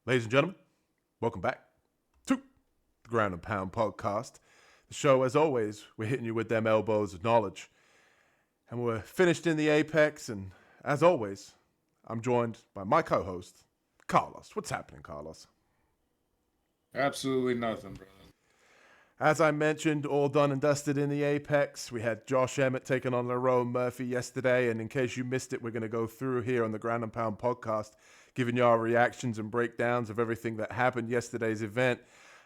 Ladies and gentlemen, welcome back to the Ground and Pound podcast. The show, as always, we're hitting you with them elbows of knowledge. And we're finished in the apex, and as always, I'm joined by my co-host, Carlos. What's happening, Carlos? Absolutely nothing, brother. As I mentioned, all done and dusted in the apex. We had Josh Emmett taking on Lerone Murphy yesterday, and in case you missed it, we're going to go through here on the Ground and Pound podcast, giving you our reactions and breakdowns of everything that happened yesterday's event.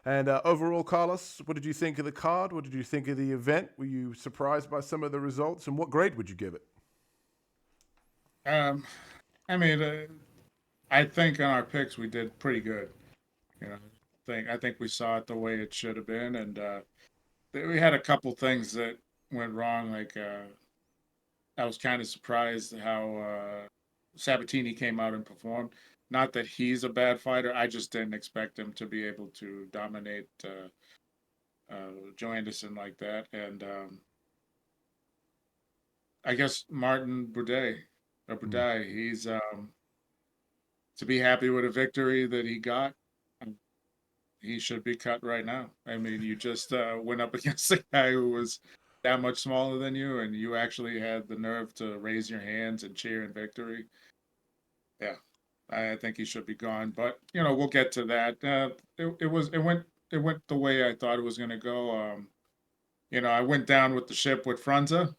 And overall, Carlos, what did you think of the card? What did you think of the event? Were you surprised by some of the results? And what grade would you give it? Um, I mean, I think on our picks we did pretty good. I think we saw it the way it should have been, and we had a couple things that went wrong. Like I was kind of surprised how Sabatini came out and performed. Not that he's a bad fighter, I just didn't expect him to be able to dominate Joanderson like that. And I guess Martin Mm. Buday, he's to be happy with a victory that he got. He should be cut right now. I mean, you just went up against a guy who was that much smaller than you, and you actually had the nerve to raise your hands and cheer in victory. Yeah, I think he should be gone. But we'll get to that. It went the way I thought it was going to go. I went down with the ship with Frunza.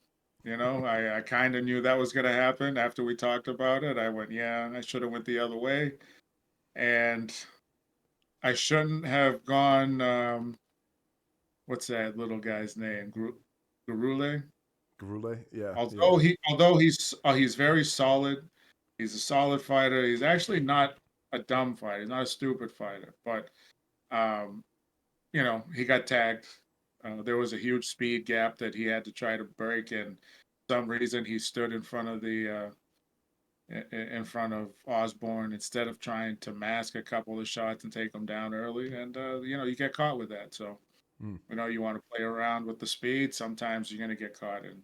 I kind of knew that was going to happen after we talked about it. I went, yeah, I should have went the other way, and I shouldn't have gone. What's that little guy's name? Gurule. Gurule? Yeah, yeah. Although he's very solid. He's a solid fighter. He's actually not a dumb fighter. He's not a stupid fighter. But um, he got tagged. There was a huge speed gap that he had to try to break, and for some reason he stood in front of the in front of Osbourne instead of trying to mask a couple of shots and take him down early. And you get caught with that. So Mm. you want to play around with the speed. Sometimes you're going to get caught in.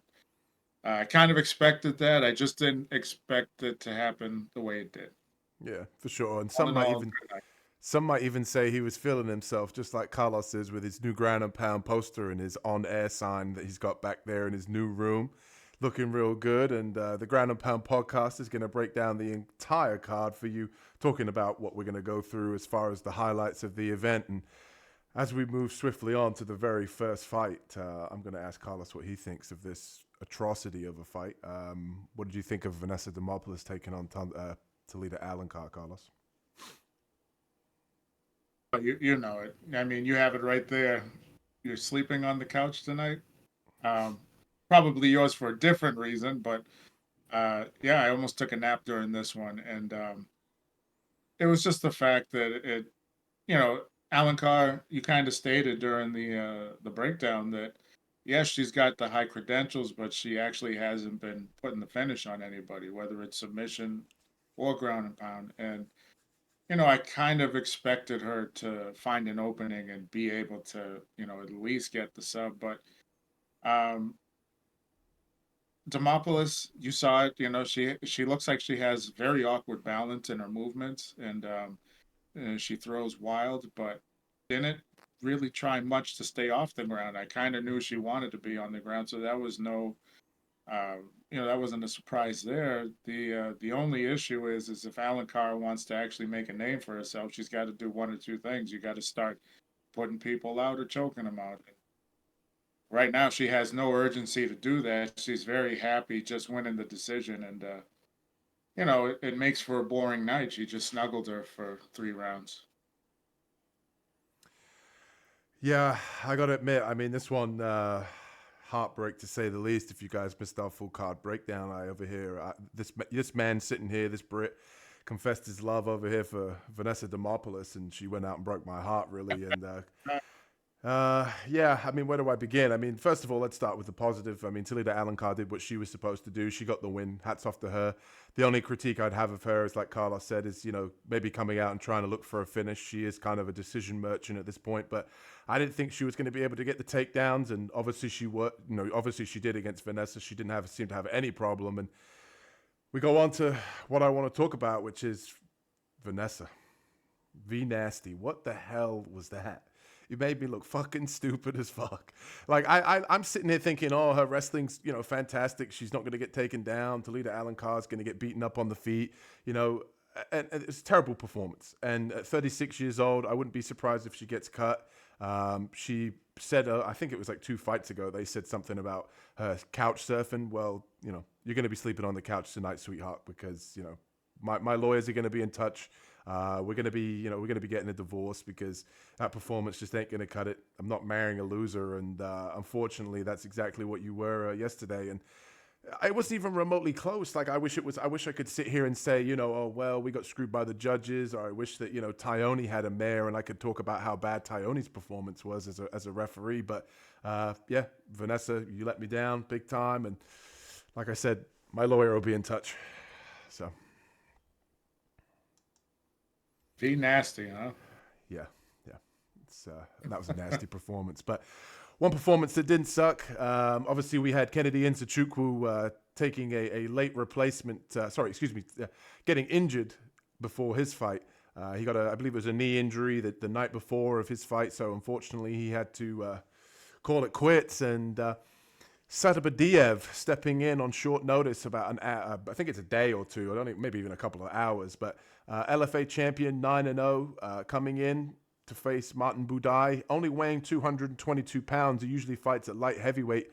I kind of expected that. I just didn't expect it to happen the way it did. Yeah, for sure. And All in all, good night. some might even say he was feeling himself, just like Carlos is with his new Ground and Pound poster and his on-air sign that he's got back there in his new room, looking real good. And the Ground and Pound podcast is going to break down the entire card for you, talking about what we're going to go through as far as the highlights of the event. And as we move swiftly on to the very first fight, I'm going to ask Carlos what he thinks of this atrocity of a fight. What did you think of Vanessa Demopoulos taking on Talita Alencar, Carlos? You know it. I mean, you have it right there. You're sleeping on the couch tonight. Um, Probably yours for a different reason, but yeah, I almost took a nap during this one, and it was just the fact that you know, Alencar, you kind of stated during the breakdown that yes, she's got the high credentials, but she actually hasn't been putting the finish on anybody, whether it's submission or ground and pound. And I kind of expected her to find an opening and be able to, at least get the sub. But um, Demopoulos, you saw it. She looks like she has very awkward balance in her movements, and she throws wild, but didn't really try much to stay off the ground. I kind of knew she wanted to be on the ground, so that was no, that wasn't a surprise there. The only issue is if Alencar wants to actually make a name for herself, she's got to do one or two things. You got to start putting people out or choking them out. Right now, she has no urgency to do that. She's very happy just winning the decision, and it makes for a boring night. She just snuggled her for 3 rounds. Yeah, I got to admit, I mean, this one, heartbreak to say the least. If you guys missed our full card breakdown, I over here, this man sitting here, this Brit, confessed his love over here for Vanessa Demopoulos, and she went out and broke my heart, really. And yeah, I mean, where do I begin? I mean, first of all, let's start with the positive. I mean, Talita Alencar did what she was supposed to do. She got the win. Hats off to her. The only critique I'd have of her is, like Carlos said, is, maybe coming out and trying to look for a finish. She is kind of a decision merchant at this point, but I didn't think she was going to be able to get the takedowns, and obviously obviously she did against Vanessa. She didn't seem to have any problem, and we go on to what I want to talk about, which is Vanessa. V Nasty. What the hell was that? You made me look fucking stupid as fuck. Like I'm sitting here thinking, oh, her wrestling's fantastic. She's not going to get taken down. Talita Alencar is going to get beaten up on the feet. And it's a terrible performance. And at 36 years old, I wouldn't be surprised if she gets cut. She said, I think it was like 2 fights ago, they said something about her couch surfing. Well, you're going to be sleeping on the couch tonight, sweetheart, because my lawyers are going to be in touch. We're going to be getting a divorce because that performance just ain't going to cut it. I'm not marrying a loser, and unfortunately, that's exactly what you were yesterday. And it wasn't even remotely close. Like I wish I could sit here and say, oh well, we got screwed by the judges, or I wish that Dione had a mare, and I could talk about how bad Dione's performance was as a referee. But yeah, Vanessa, you let me down big time, and like I said, my lawyer will be in touch. So. Be nasty, huh? Yeah. That was a nasty performance. But one performance that didn't suck. Obviously, we had Kennedy Nzechukwu taking a late replacement. Getting injured before his fight. He got I believe it was a knee injury the night before of his fight. So unfortunately, he had to call it quits. And Satybaldiev stepping in on short notice about I think it's a day or two. I don't think, maybe even a couple of hours. But LFA champion 9-0 coming in to face Martin Buday, only weighing 222 pounds. He usually fights at light heavyweight.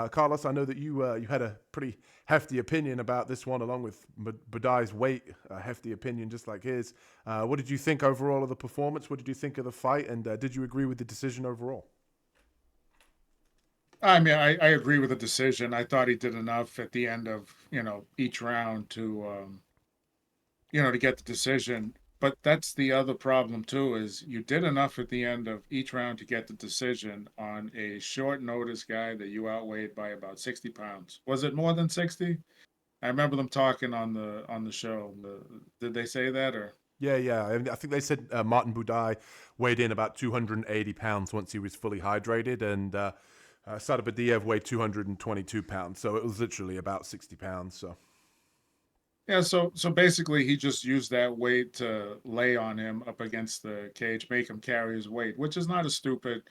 Carlos, I know that you had a pretty hefty opinion about this one, along with Buday's weight, a hefty opinion just like his. What did you think overall of the performance? What did you think of the fight? And did you agree with the decision overall? I mean, I agree with the decision. I thought he did enough at the end of each round to to get the decision. But that's the other problem too, is you did enough at the end of each round to get the decision on a short notice guy that you outweighed by about 60 pounds. Was it more than 60? I remember them talking on the show. Did they say that or? Yeah. I think they said Martin Buday weighed in about 280 pounds once he was fully hydrated, and Satybaldiev weighed 222 pounds. So it was literally about 60 pounds. So. Yeah, so basically he just used that weight to lay on him up against the cage, make him carry his weight, which is not a stupid,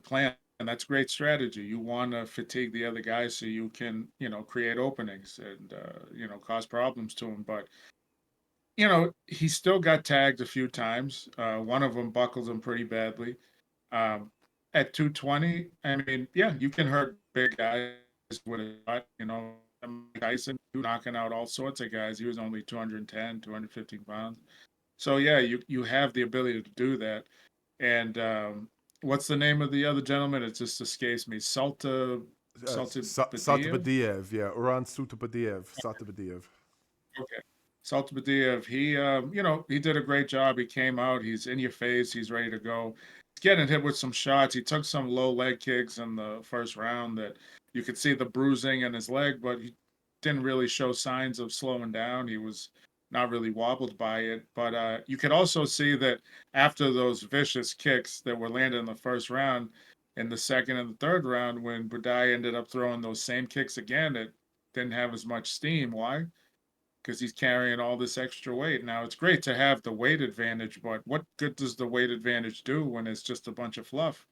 plan. And that's great strategy. You want to fatigue the other guy so you can, create openings and, cause problems to him. But, he still got tagged a few times. One of them buckles him pretty badly. At 220, I mean, yeah, you can hurt big guys with a shot, Tyson knocking out all sorts of guys. He was only 210, 215 pounds. So yeah, you have the ability to do that. And what's the name of the other gentleman? It just escapes me. Satybaldiev, yeah, Uran Satybaldiev. Okay. Satybaldiev, he did a great job. He came out, he's in your face, he's ready to go. He's getting hit with some shots. He took some low leg kicks in the first round that you could see the bruising in his leg, but he didn't really show signs of slowing down. He was not really wobbled by it. But you could also see that after those vicious kicks that were landed in the first round, in the second and the third round, when Buday ended up throwing those same kicks again, it didn't have as much steam. Why? Because he's carrying all this extra weight. Now, it's great to have the weight advantage, but what good does the weight advantage do when it's just a bunch of fluff?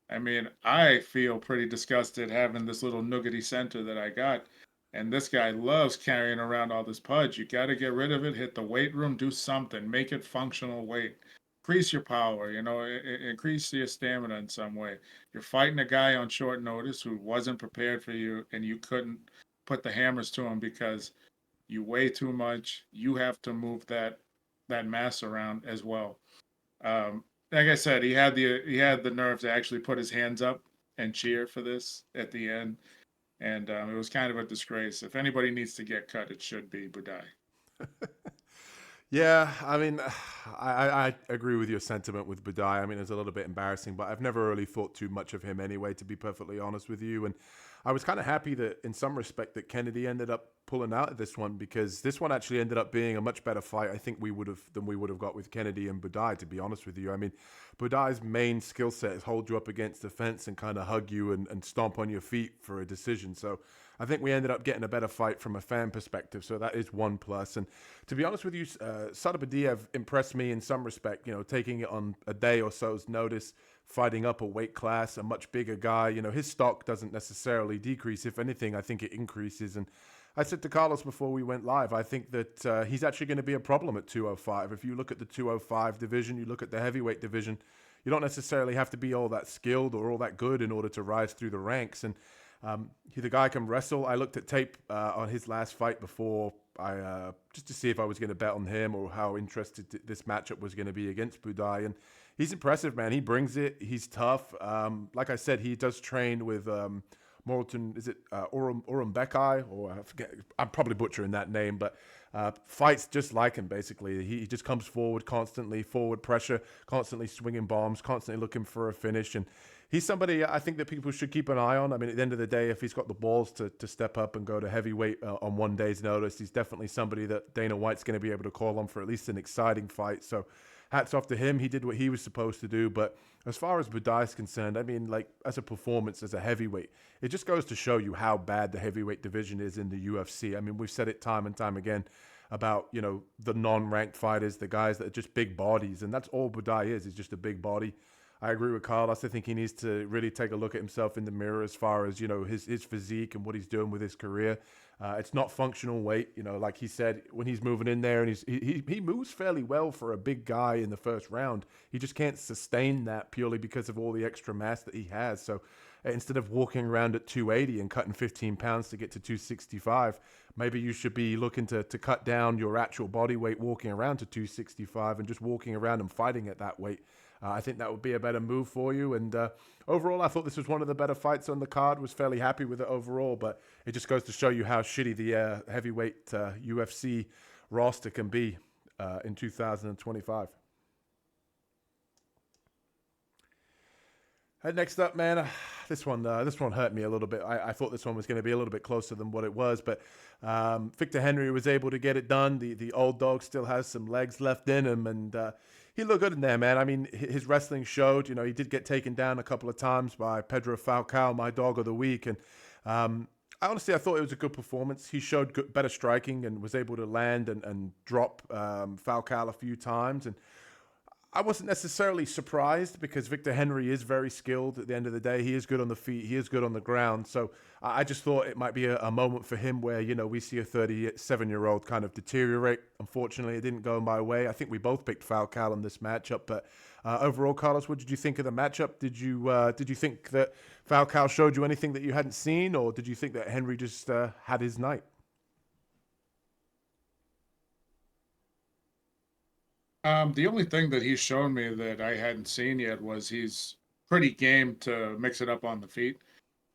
I mean, I feel pretty disgusted having this little nuggety center that I got. And this guy loves carrying around all this pudge. You got to get rid of it, hit the weight room, do something, make it functional weight. Increase your power, increase your stamina in some way. You're fighting a guy on short notice who wasn't prepared for you, and you couldn't put the hammers to him because you weigh too much. You have to move that mass around as well. Like I said, he had the nerve to actually put his hands up and cheer for this at the end, and it was kind of a disgrace. If anybody needs to get cut, it should be Buday. Yeah, I mean, I agree with your sentiment with Buday. I mean, it's a little bit embarrassing, but I've never really thought too much of him anyway, to be perfectly honest with you. And I was kind of happy that, in some respect, that Kennedy ended up pulling out of this one, because this one actually ended up being a much better fight. I think we would have got with Kennedy and Buday. To be honest with you, I mean, Buday's main skill set is hold you up against the fence and kind of hug you and stomp on your feet for a decision. So I think we ended up getting a better fight from a fan perspective. So that is one plus. And to be honest with you, Satybaldiev impressed me in some respect. You know, taking it on a day or so's notice, fighting up a weight class, a much bigger guy. You know, his stock doesn't necessarily decrease. If anything, I think it increases. And I said to Carlos before we went live, I think that he's actually going to be a problem at 205. If you look at the 205 division, you look at the heavyweight division, you don't necessarily have to be all that skilled or all that good in order to rise through the ranks. And the guy can wrestle. I looked at tape on his last fight before just to see if I was going to bet on him or how interested this matchup was going to be against Buday. And he's impressive, man. He brings it. He's tough. Like I said, he does train with Morton. Is it Uran, or I forget? I'm probably butchering that name, but fights just like him, basically. He just comes forward constantly, forward pressure, constantly swinging bombs, constantly looking for a finish. And he's somebody I think that people should keep an eye on. I mean, at the end of the day, if he's got the balls to step up and go to heavyweight on one day's notice, he's definitely somebody that Dana White's going to be able to call on for at least an exciting fight. So hats off to him. He did what he was supposed to do. But as far as Buday is concerned, I mean, like, as a performance, as a heavyweight, it just goes to show you how bad the heavyweight division is in the UFC. I mean, we've said it time and time again about, you know, the non-ranked fighters, the guys that are just big bodies. And that's all Buday is. He's just a big body. I agree with Carlos. I think he needs to really take a look at himself in the mirror as far as, you know, his physique and what he's doing with his career. It's not functional weight, you know, like he said, when he's moving in there, and he moves fairly well for a big guy in the first round. He just can't sustain that purely because of all the extra mass that he has. So instead of walking around at 280 and cutting 15 pounds to get to 265, maybe you should be looking to cut down your actual body weight walking around to 265 and just walking around and fighting at that weight. I think that would be a better move for you. And overall, I thought this was one of the better fights on the card. Was fairly happy with it overall, but it just goes to show you how shitty the heavyweight UFC roster can be in 2025. And next up, man, this one hurt me a little bit. I thought this one was going to be a little bit closer than what it was, but Victor Henry was able to get it done. The old dog still has some legs left in him, and he looked good in there, man. I mean, his wrestling showed. You know, he did get taken down a couple of times by Pedro Falcao, my dog of the week, and I thought it was a good performance. He showed better striking and was able to land and drop Falcao a few times. And I wasn't necessarily surprised because Victor Henry is very skilled at the end of the day. He is good on the feet. He is good on the ground. So I just thought it might be a moment for him where, you know, we see a 37-year-old kind of deteriorate. Unfortunately, it didn't go my way. I think we both picked Falcao in this matchup. But overall, Carlos, what did you think of the matchup? Did you think that Falcao showed you anything that you hadn't seen, or did you think that Henry just had his night? The only thing that he's shown me that I hadn't seen yet was he's pretty game to mix it up on the feet.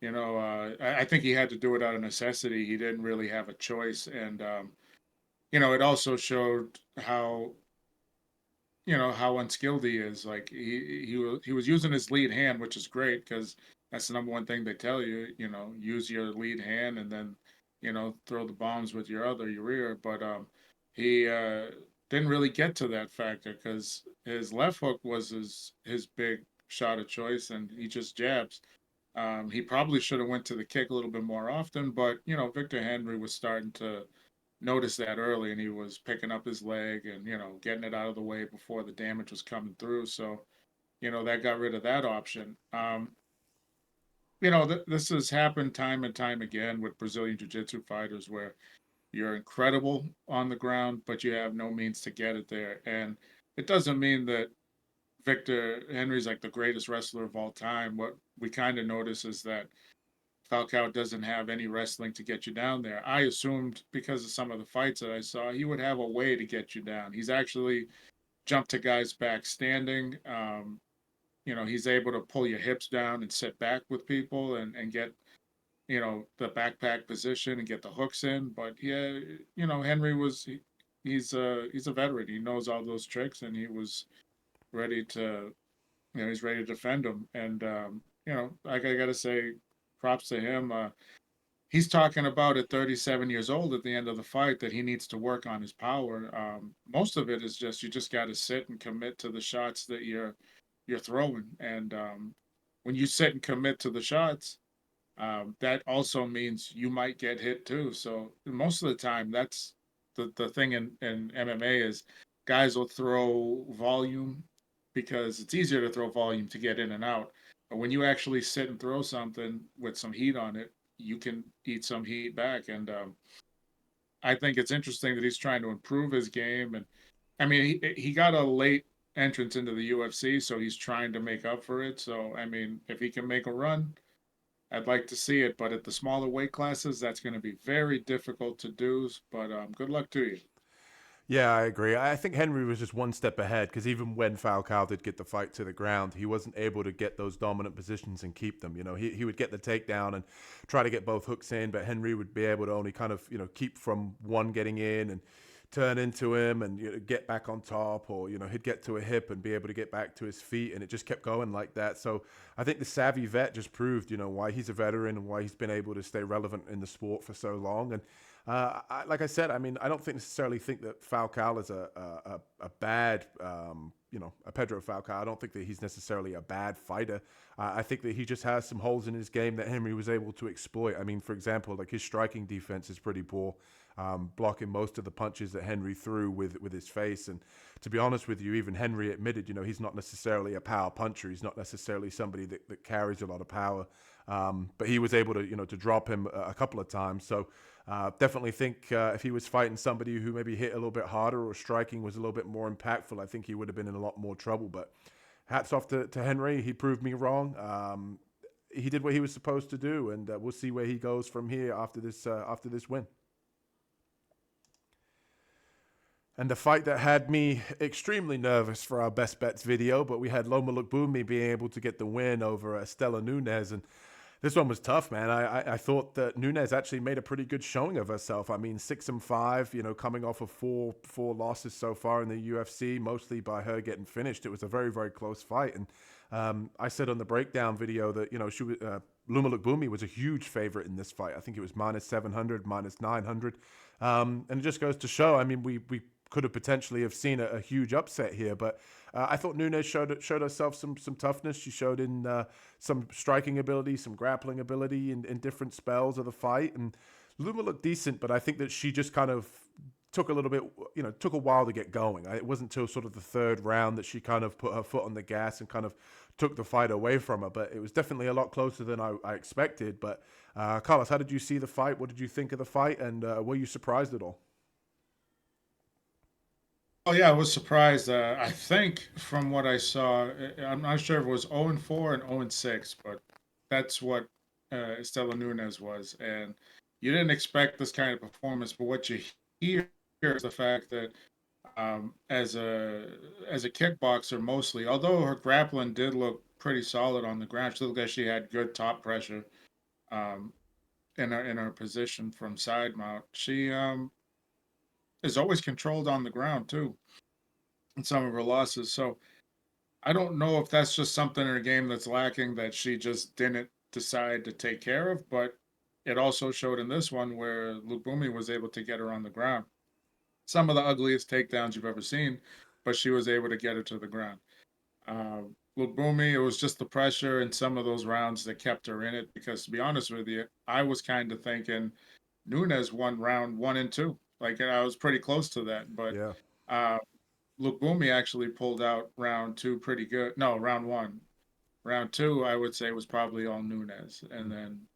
You know, I think he had to do it out of necessity. He didn't really have a choice, and you know, it also showed how, you know, how unskilled he is. Like he was using his lead hand, which is great because that's the number one thing they tell you. You know, use your lead hand and then, you know, throw the bombs with your rear. But he didn't really get to that factor because his left hook was his big shot of choice, and he just jabs. He probably should have went to the kick a little bit more often, but you know, Victor Henry was starting to notice that early, and he was picking up his leg and, you know, getting it out of the way before the damage was coming through. So, you know, that got rid of that option. You know, this has happened time and time again with Brazilian Jiu-Jitsu fighters where you're incredible on the ground, but you have no means to get it there. And it doesn't mean that Victor Henry's like the greatest wrestler of all time. What we kind of notice is that Falcao doesn't have any wrestling to get you down there. I assumed because of some of the fights that I saw, he would have a way to get you down. He's actually jumped to guys back standing. You know, he's able to pull your hips down and sit back with people and get, you know, the backpack position and get the hooks in. But yeah, you know, Henry he's a veteran. He knows all those tricks, and he was ready to, you know, he's ready to defend them. And you know, I gotta say, props to him. He's talking about at 37 years old at the end of the fight that he needs to work on his power. Most of it is just you just got to sit and commit to the shots that you're throwing, and when you sit and commit to the shots, that also means you might get hit too. So most of the time, that's the thing in MMA is guys will throw volume because it's easier to throw volume to get in and out. But when you actually sit and throw something with some heat on it, you can eat some heat back. And I think it's interesting that he's trying to improve his game. And I mean, he got a late entrance into the UFC, so he's trying to make up for it. So I mean, if he can make a run, I'd like to see it, but at the smaller weight classes, that's going to be very difficult to do. But good luck to you. Yeah, I agree. I think Henry was just one step ahead because even when Falcao did get the fight to the ground, he wasn't able to get those dominant positions and keep them. You know, he would get the takedown and try to get both hooks in, but Henry would be able to only kind of, keep from one getting in and turn into him and get back on top, or he'd get to a hip and be able to get back to his feet, and it just kept going like that. So I think the savvy vet just proved why he's a veteran and why he's been able to stay relevant in the sport for so long. And like I said, I mean, I don't necessarily think that Falcao is a bad, a Pedro Falcao. I don't think that he's necessarily a bad fighter. I think that he just has some holes in his game that Henry was able to exploit. I mean, for example, like his striking defense is pretty poor, blocking most of the punches that Henry threw with his face. And to be honest with you, even Henry admitted, he's not necessarily a power puncher. He's not necessarily somebody that carries a lot of power. But he was able to drop him a couple of times. So definitely think if he was fighting somebody who maybe hit a little bit harder or striking was a little bit more impactful, I think he would have been in a lot more trouble. But hats off to Henry. He proved me wrong. He did what he was supposed to do, and we'll see where he goes from here after this win. And the fight that had me extremely nervous for our best bets video, but we had Loma Lookboonmee being able to get the win over Istela Nunes. And this one was tough, man. I thought that Nunes actually made a pretty good showing of herself. I mean, 6-5, coming off of four losses so far in the UFC, mostly by her getting finished. It was a very, very close fight. And I said on the breakdown video that, she was, Loma Lookboonmee was a huge favorite in this fight. I think it was -700, -900. And it just goes to show, I mean, we could have potentially have seen a huge upset here, but I thought Nunes showed herself some toughness. She showed in some striking ability, some grappling ability in different spells of the fight, and Loma looked decent, but I think that she just kind of took a little bit, took a while to get going. It wasn't until sort of the third round that she kind of put her foot on the gas and kind of took the fight away from her, but it was definitely a lot closer than I expected. But Carlos, how did you see the fight? What did you think of the fight, and were you surprised at all? Oh yeah, I was surprised. I think from what I saw, I'm not sure if it was 0-4 and 0-6, but that's what Estela Nunes was. And you didn't expect this kind of performance, but what you hear is the fact that as a kickboxer mostly, although her grappling did look pretty solid on the ground, she looked like she had good top pressure um, in her position from side mount. She is always controlled on the ground too in some of her losses. So I don't know if that's just something in her game that's lacking that she just didn't decide to take care of, but it also showed in this one where Lookboonmee was able to get her on the ground. Some of the ugliest takedowns you've ever seen, but she was able to get her to the ground. Uh, Lookboonmee, it was just the pressure in some of those rounds that kept her in it. Because to be honest with you, I was kind of thinking Nunes won round 1 and 2. Like I was pretty close to that, but Yeah. uh, Lookboonmee actually pulled out round 2 pretty good. No, round 1. Round 2, I would say was probably all Nunes, and then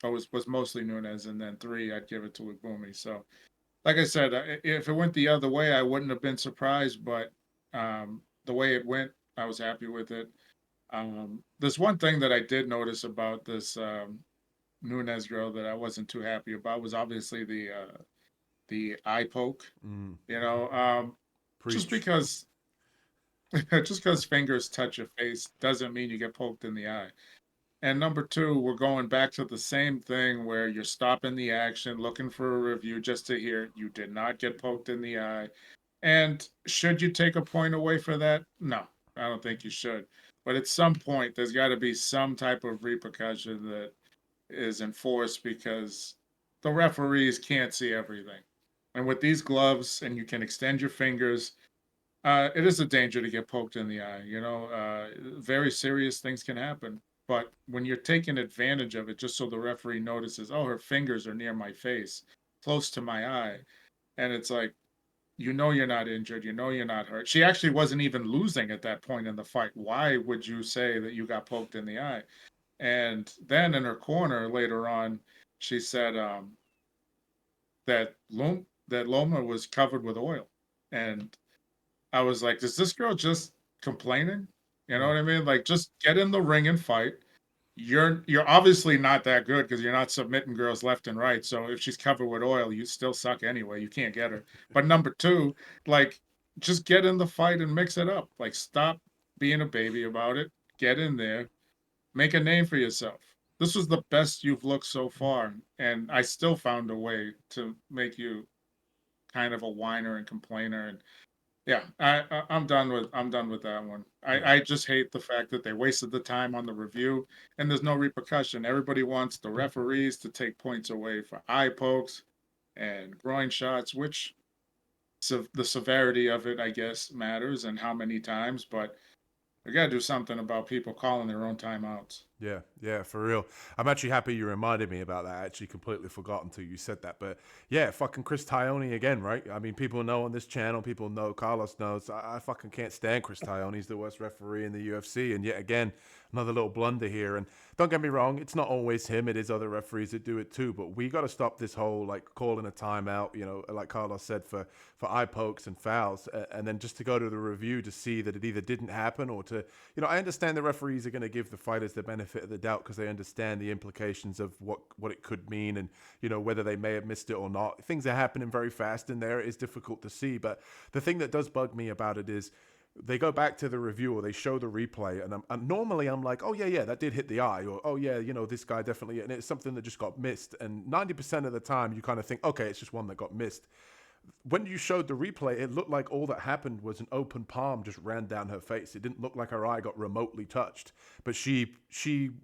was mostly Nunes, and then 3, I'd give it to Lookboonmee. So, like I said, if it went the other way, I wouldn't have been surprised. But the way it went, I was happy with it. There's one thing that I did notice about this Nunes girl that I wasn't too happy about was obviously the eye poke. Mm. You know, just Preach. because just because fingers touch your face doesn't mean you get poked in the eye. And number two, we're going back to the same thing where you're stopping the action, looking for a review just to hear you did not get poked in the eye. And should you take a point away for that? No, I don't think you should. But at some point, there's got to be some type of repercussion that is enforced because the referees can't see everything. And with these gloves, and you can extend your fingers, it is a danger to get poked in the eye. Very serious things can happen. But when you're taking advantage of it, just so the referee notices, oh, her fingers are near my face, close to my eye, and it's like, you're not injured, you're not hurt. She actually wasn't even losing at that point in the fight. Why would you say that you got poked in the eye? And then in her corner later on, she said that Loma was covered with oil, and I was like, is this girl just complaining? You know what I mean? Like, just get in the ring and fight. You're obviously not that good because you're not submitting girls left and right. So if she's covered with oil, you still suck anyway. You can't get her. But number two, like, just get in the fight and mix it up. Like, stop being a baby about it. Get in there, make a name for yourself. This was the best you've looked so far, and I still found a way to make you kind of a whiner and complainer. And yeah, I'm done with that one. I just hate the fact that they wasted the time on the review and there's no repercussion. Everybody wants the referees to take points away for eye pokes and groin shots, which the severity of it, I guess, matters and how many times. But we got to do something about people calling their own timeouts. Yeah, for real. I'm actually happy you reminded me about that. I actually completely forgot until you said that. But yeah, fucking Chris Tione again, right? I mean, people know on this channel, people know, Carlos knows. I fucking can't stand Chris Tione. He's the worst referee in the UFC. And yet again, another little blunder here. And don't get me wrong, it's not always him. It is other referees that do it too. But we got to stop this whole like calling a timeout, like Carlos said, for eye pokes and fouls. And then just to go to the review to see that it either didn't happen or to, I understand the referees are going to give the fighters the benefit of the doubt because they understand the implications of what it could mean and whether they may have missed it or not. Things are happening very fast in there. It's difficult to see, but the thing that does bug me about it is they go back to the review or they show the replay and normally I'm like, oh yeah, that did hit the eye, or oh yeah, this guy definitely, and it's something that just got missed. And 90% of the time you kind of think, okay, it's just one that got missed. When you showed the replay, it looked like all that happened was an open palm just ran down her face. It didn't look like her eye got remotely touched. But she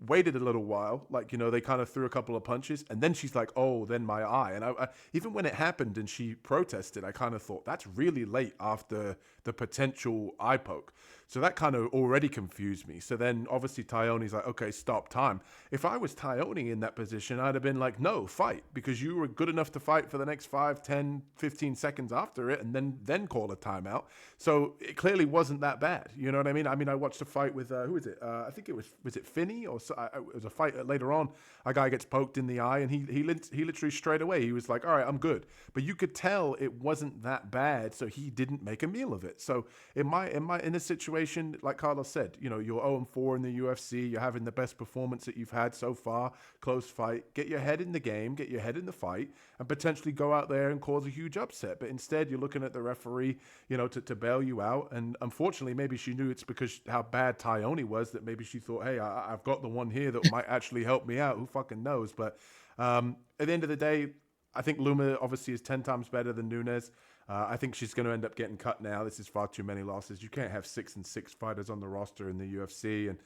waited a little while, like, they kind of threw a couple of punches, and then she's like, oh, then my eye. And I even when it happened and she protested, I kind of thought, that's really late after the potential eye poke. So that kind of already confused me. So then obviously Tione's like, okay, stop time. If I was Tione in that position, I'd have been like, no, fight, because you were good enough to fight for the next 5, 10, 15 seconds after it and then call a timeout. So it clearly wasn't that bad. You know what I mean? I watched a fight with, who is it? I think was it Finney? Or it was a fight later on. A guy gets poked in the eye and he literally straight away, he was like, all right, I'm good. But you could tell it wasn't that bad. So he didn't make a meal of it. So in a situation, like Carlos said, you're 0-4 in the UFC, you're having the best performance that you've had so far, close fight, get your head in the game, get your head in the fight, and potentially go out there and cause a huge upset. But instead, you're looking at the referee, to bail you out. And unfortunately, maybe she knew it's because how bad Tione was that maybe she thought, hey, I've got the one here that might actually help me out. Who fucking knows? But at the end of the day, I think Loma obviously is 10 times better than Nunes. I think she's going to end up getting cut now. This is far too many losses. You can't have 6-6 fighters on the roster in the UFC, and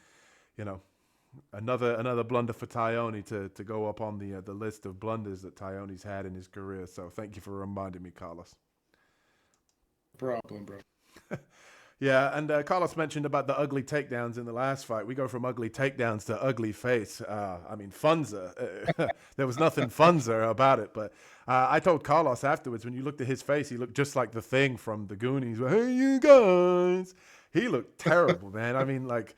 another blunder for Tione to go up on the list of blunders that Tione's had in his career. So thank you for reminding me, Carlos. Problem, bro. Yeah, and Carlos mentioned about the ugly takedowns in the last fight. We go from ugly takedowns to ugly face. Frunza. There was nothing Frunza about it, but I told Carlos afterwards, when you looked at his face, he looked just like the Thing from the Goonies. Hey, you guys. He looked terrible, man. I mean, like,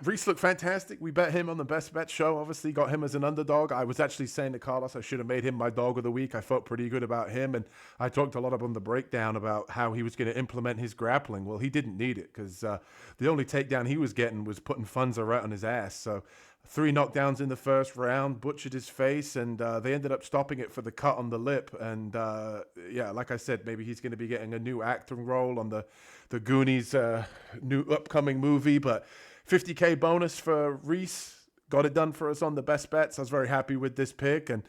Rhys looked fantastic. We bet him on the Best Bet show, obviously got him as an underdog. I was actually saying to Carlos I should have made him my dog of the week. I felt pretty good about him, and I talked a lot on the breakdown about how he was going to implement his grappling. Well, he didn't need it because the only takedown he was getting was putting Frunza right on his ass. So 3 knockdowns in the first round, butchered his face, and they ended up stopping it for the cut on the lip. And yeah, like I said, maybe he's going to be getting a new acting role on the Goonies new upcoming movie, but $50K bonus for Rhys. Got it done for us on the Best Bets. I was very happy with this pick. And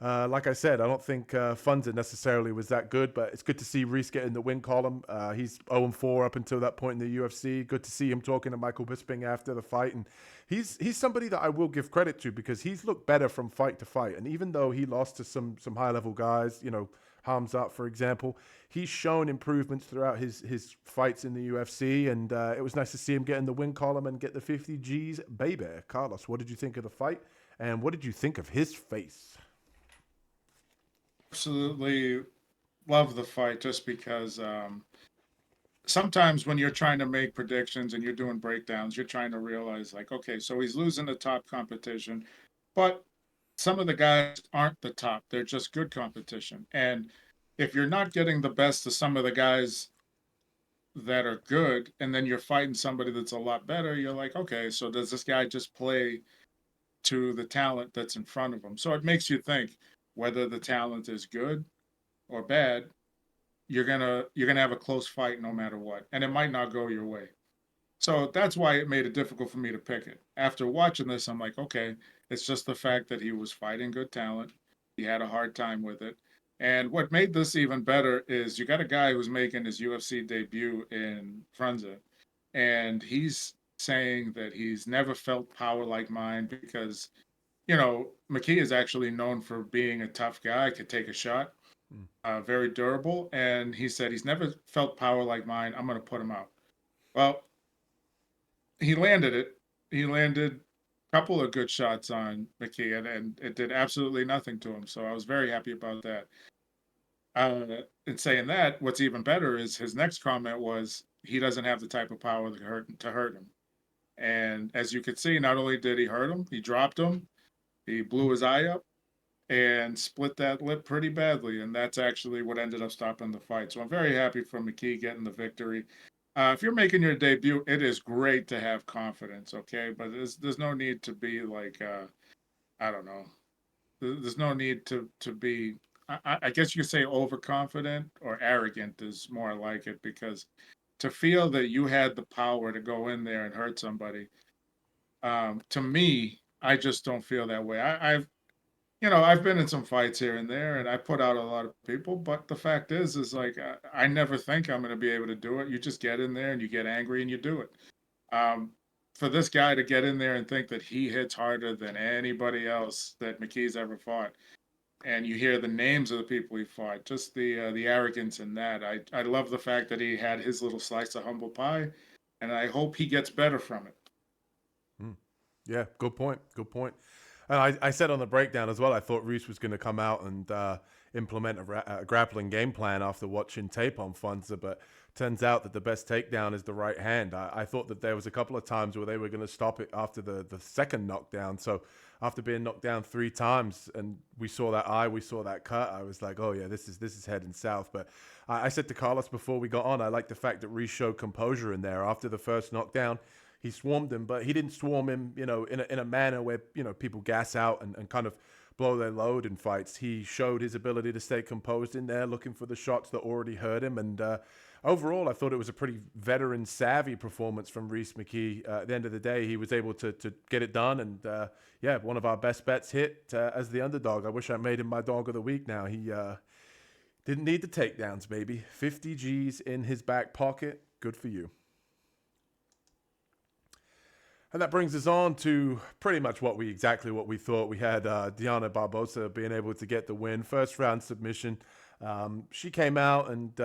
Like I said, I don't think Frunza necessarily was that good, but it's good to see Rhys get in the win column. He's 0-4 up until that point in the UFC. Good to see him talking to Michael Bisping after the fight, and he's somebody that I will give credit to because he's looked better from fight to fight. And even though he lost to some high level guys, Hamzat, for example, he's shown improvements throughout his fights in the UFC, and it was nice to see him get in the win column and get the 50 G's, baby. Carlos, what did you think of the fight, and what did you think of his face? Absolutely love the fight just because sometimes when you're trying to make predictions and you're doing breakdowns, you're trying to realize, like, okay, so he's losing the top competition, but some of the guys aren't the top. They're just good competition. And if you're not getting the best of some of the guys that are good, and then you're fighting somebody that's a lot better, you're like, okay, so does this guy just play to the talent that's in front of him? So it makes you think whether the talent is good or bad, you're gonna have a close fight no matter what, and it might not go your way. So that's why it made it difficult for me to pick it. After watching this, I'm like, okay, it's just the fact that he was fighting good talent. He had a hard time with it. And what made this even better is you got a guy who's making his UFC debut in Frunza, and he's saying that he's never felt power like mine because, McKee is actually known for being a tough guy, could take a shot, very durable. And he said he's never felt power like mine. I'm going to put him out. Well, he landed it. He landed a couple of good shots on McKee, and it did absolutely nothing to him. So I was very happy about that. In saying that, what's even better is his next comment was he doesn't have the type of power to hurt him. And as you could see, not only did he hurt him, he dropped him, he blew his eye up, and split that lip pretty badly. And that's actually what ended up stopping the fight. So I'm very happy for McKee getting the victory. If you're making your debut, it is great to have confidence, okay? But there's no need to be like, I don't know. There's no need to be, I guess you could say overconfident or arrogant is more like it, because to feel that you had the power to go in there and hurt somebody, to me, I just don't feel that way. I've been in some fights here and there, and I put out a lot of people. But the fact is like I never think I'm going to be able to do it. You just get in there and you get angry and you do it. For this guy to get in there and think that he hits harder than anybody else that McKee's ever fought, and you hear the names of the people he fought, just the arrogance in that. I love the fact that he had his little slice of humble pie, and I hope he gets better from it. Yeah, good point. Good point. And I said on the breakdown as well, I thought Rhys was going to come out and implement a grappling game plan after watching tape on Frunza, but turns out that the best takedown is the right hand. I thought that there was a couple of times where they were going to stop it after the second knockdown. So after being knocked down 3 times and we saw that eye, we saw that cut, I was like, oh yeah, this is heading south. But I said to Carlos before we got on, I like the fact that Rhys showed composure in there after the first knockdown. He swarmed him, but he didn't swarm him, in a manner where, people gas out and kind of blow their load in fights. He showed his ability to stay composed in there, looking for the shots that already hurt him. And overall, I thought it was a pretty veteran, savvy performance from Rhys McKee. At the end of the day, he was able to get it done. And one of our best bets hit as the underdog. I wish I made him my dog of the week now. He didn't need the takedowns, baby. 50 G's in his back pocket. Good for you. And that brings us on to pretty much exactly what we thought. We had Dione Barbosa being able to get the win. First round submission. She came out and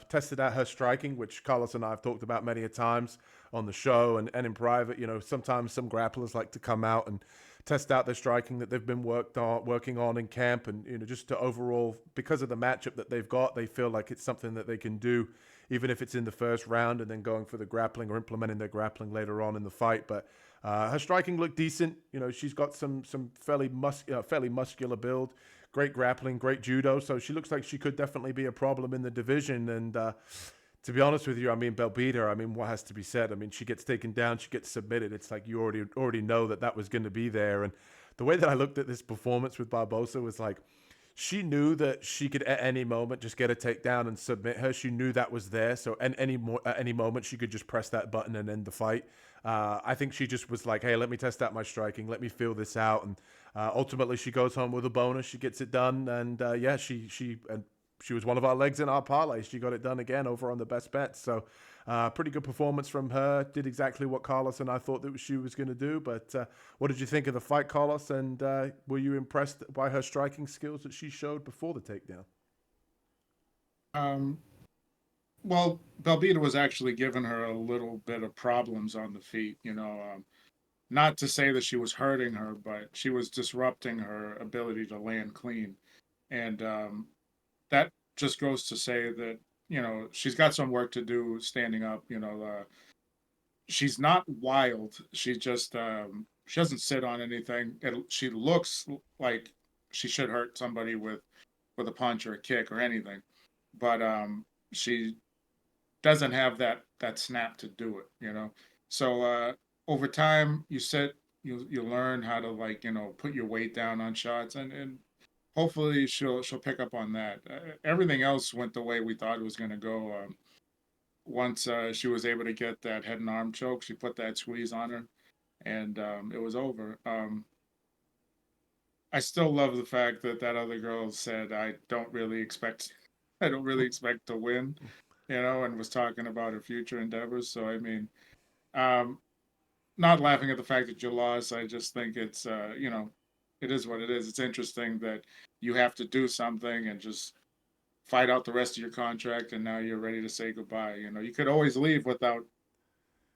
tested out her striking, which Carlos and I have talked about many a times on the show and in private. Sometimes some grapplers like to come out and test out their striking that they've been working on in camp. And, just to overall, because of the matchup that they've got, they feel like it's something that they can do, even if it's in the first round and then going for the grappling or implementing their grappling later on in the fight. But her striking looked decent. She's got some fairly muscular build, great grappling, great judo. So she looks like she could definitely be a problem in the division. And to be honest with you, Belbita, what has to be said? She gets taken down, she gets submitted. It's like you already know that was going to be there. And the way that I looked at this performance with Barbosa was like, she knew that she could at any moment just get a takedown and submit her. She knew that was there. So at any moment she could just press that button and end the fight. I think she just was like, hey, let me test out my striking. Let me feel this out. And ultimately she goes home with a bonus. She gets it done. And yeah, she was one of our legs in our parlay. She got it done again over on the best bets. So pretty good performance from her. Did exactly what Carlos and I thought that she was going to do. But what did you think of the fight, Carlos? And were you impressed by her striking skills that she showed before the takedown? Um, well, Belbita was actually giving her a little bit of problems on the feet. Not to say that she was hurting her, but she was disrupting her ability to land clean, and that just goes to say that she's got some work to do standing up. She's not wild. She doesn't sit on anything. She looks like she should hurt somebody with a punch or a kick or anything, but she doesn't have that snap to do it. So over time, you learn how to put your weight down on shots, and hopefully she'll pick up on that. Everything else went the way we thought it was going to go. Once she was able to get that head and arm choke, she put that squeeze on her, and it was over. I still love the fact that that other girl said, I don't really expect to win," and was talking about her future endeavors. So I mean, um, not laughing at the fact that you lost. I just think it's it is what it is. It's interesting that you have to do something and just fight out the rest of your contract, and now you're ready to say goodbye. You could always leave without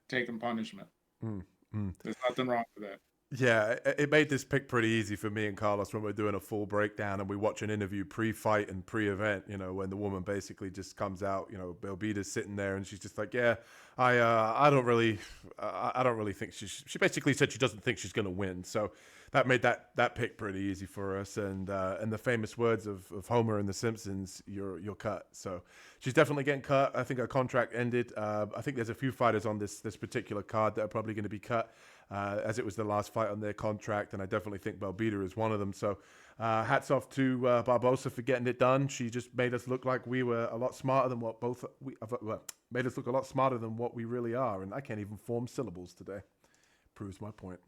taking punishment. Mm, mm. There's nothing wrong with that. Yeah, it made this pick pretty easy for me and Carlos when we're doing a full breakdown and we watch an interview pre-fight and pre-event. When the woman basically just comes out, Belbita's sitting there and she's just like, "Yeah, I don't really, I don't really think she basically said she doesn't think she's going to win." So that made that pick pretty easy for us. And the famous words of Homer in The Simpsons, "You're cut." So she's definitely getting cut. I think her contract ended. I think there's a few fighters on this particular card that are probably going to be cut. As it was the last fight on their contract, and I definitely think Belbita is one of them. So hats off to Barbosa for getting it done. She just made us look like we were a lot smarter than made us look a lot smarter than what we really are. And I can't even form syllables today. Proves my point.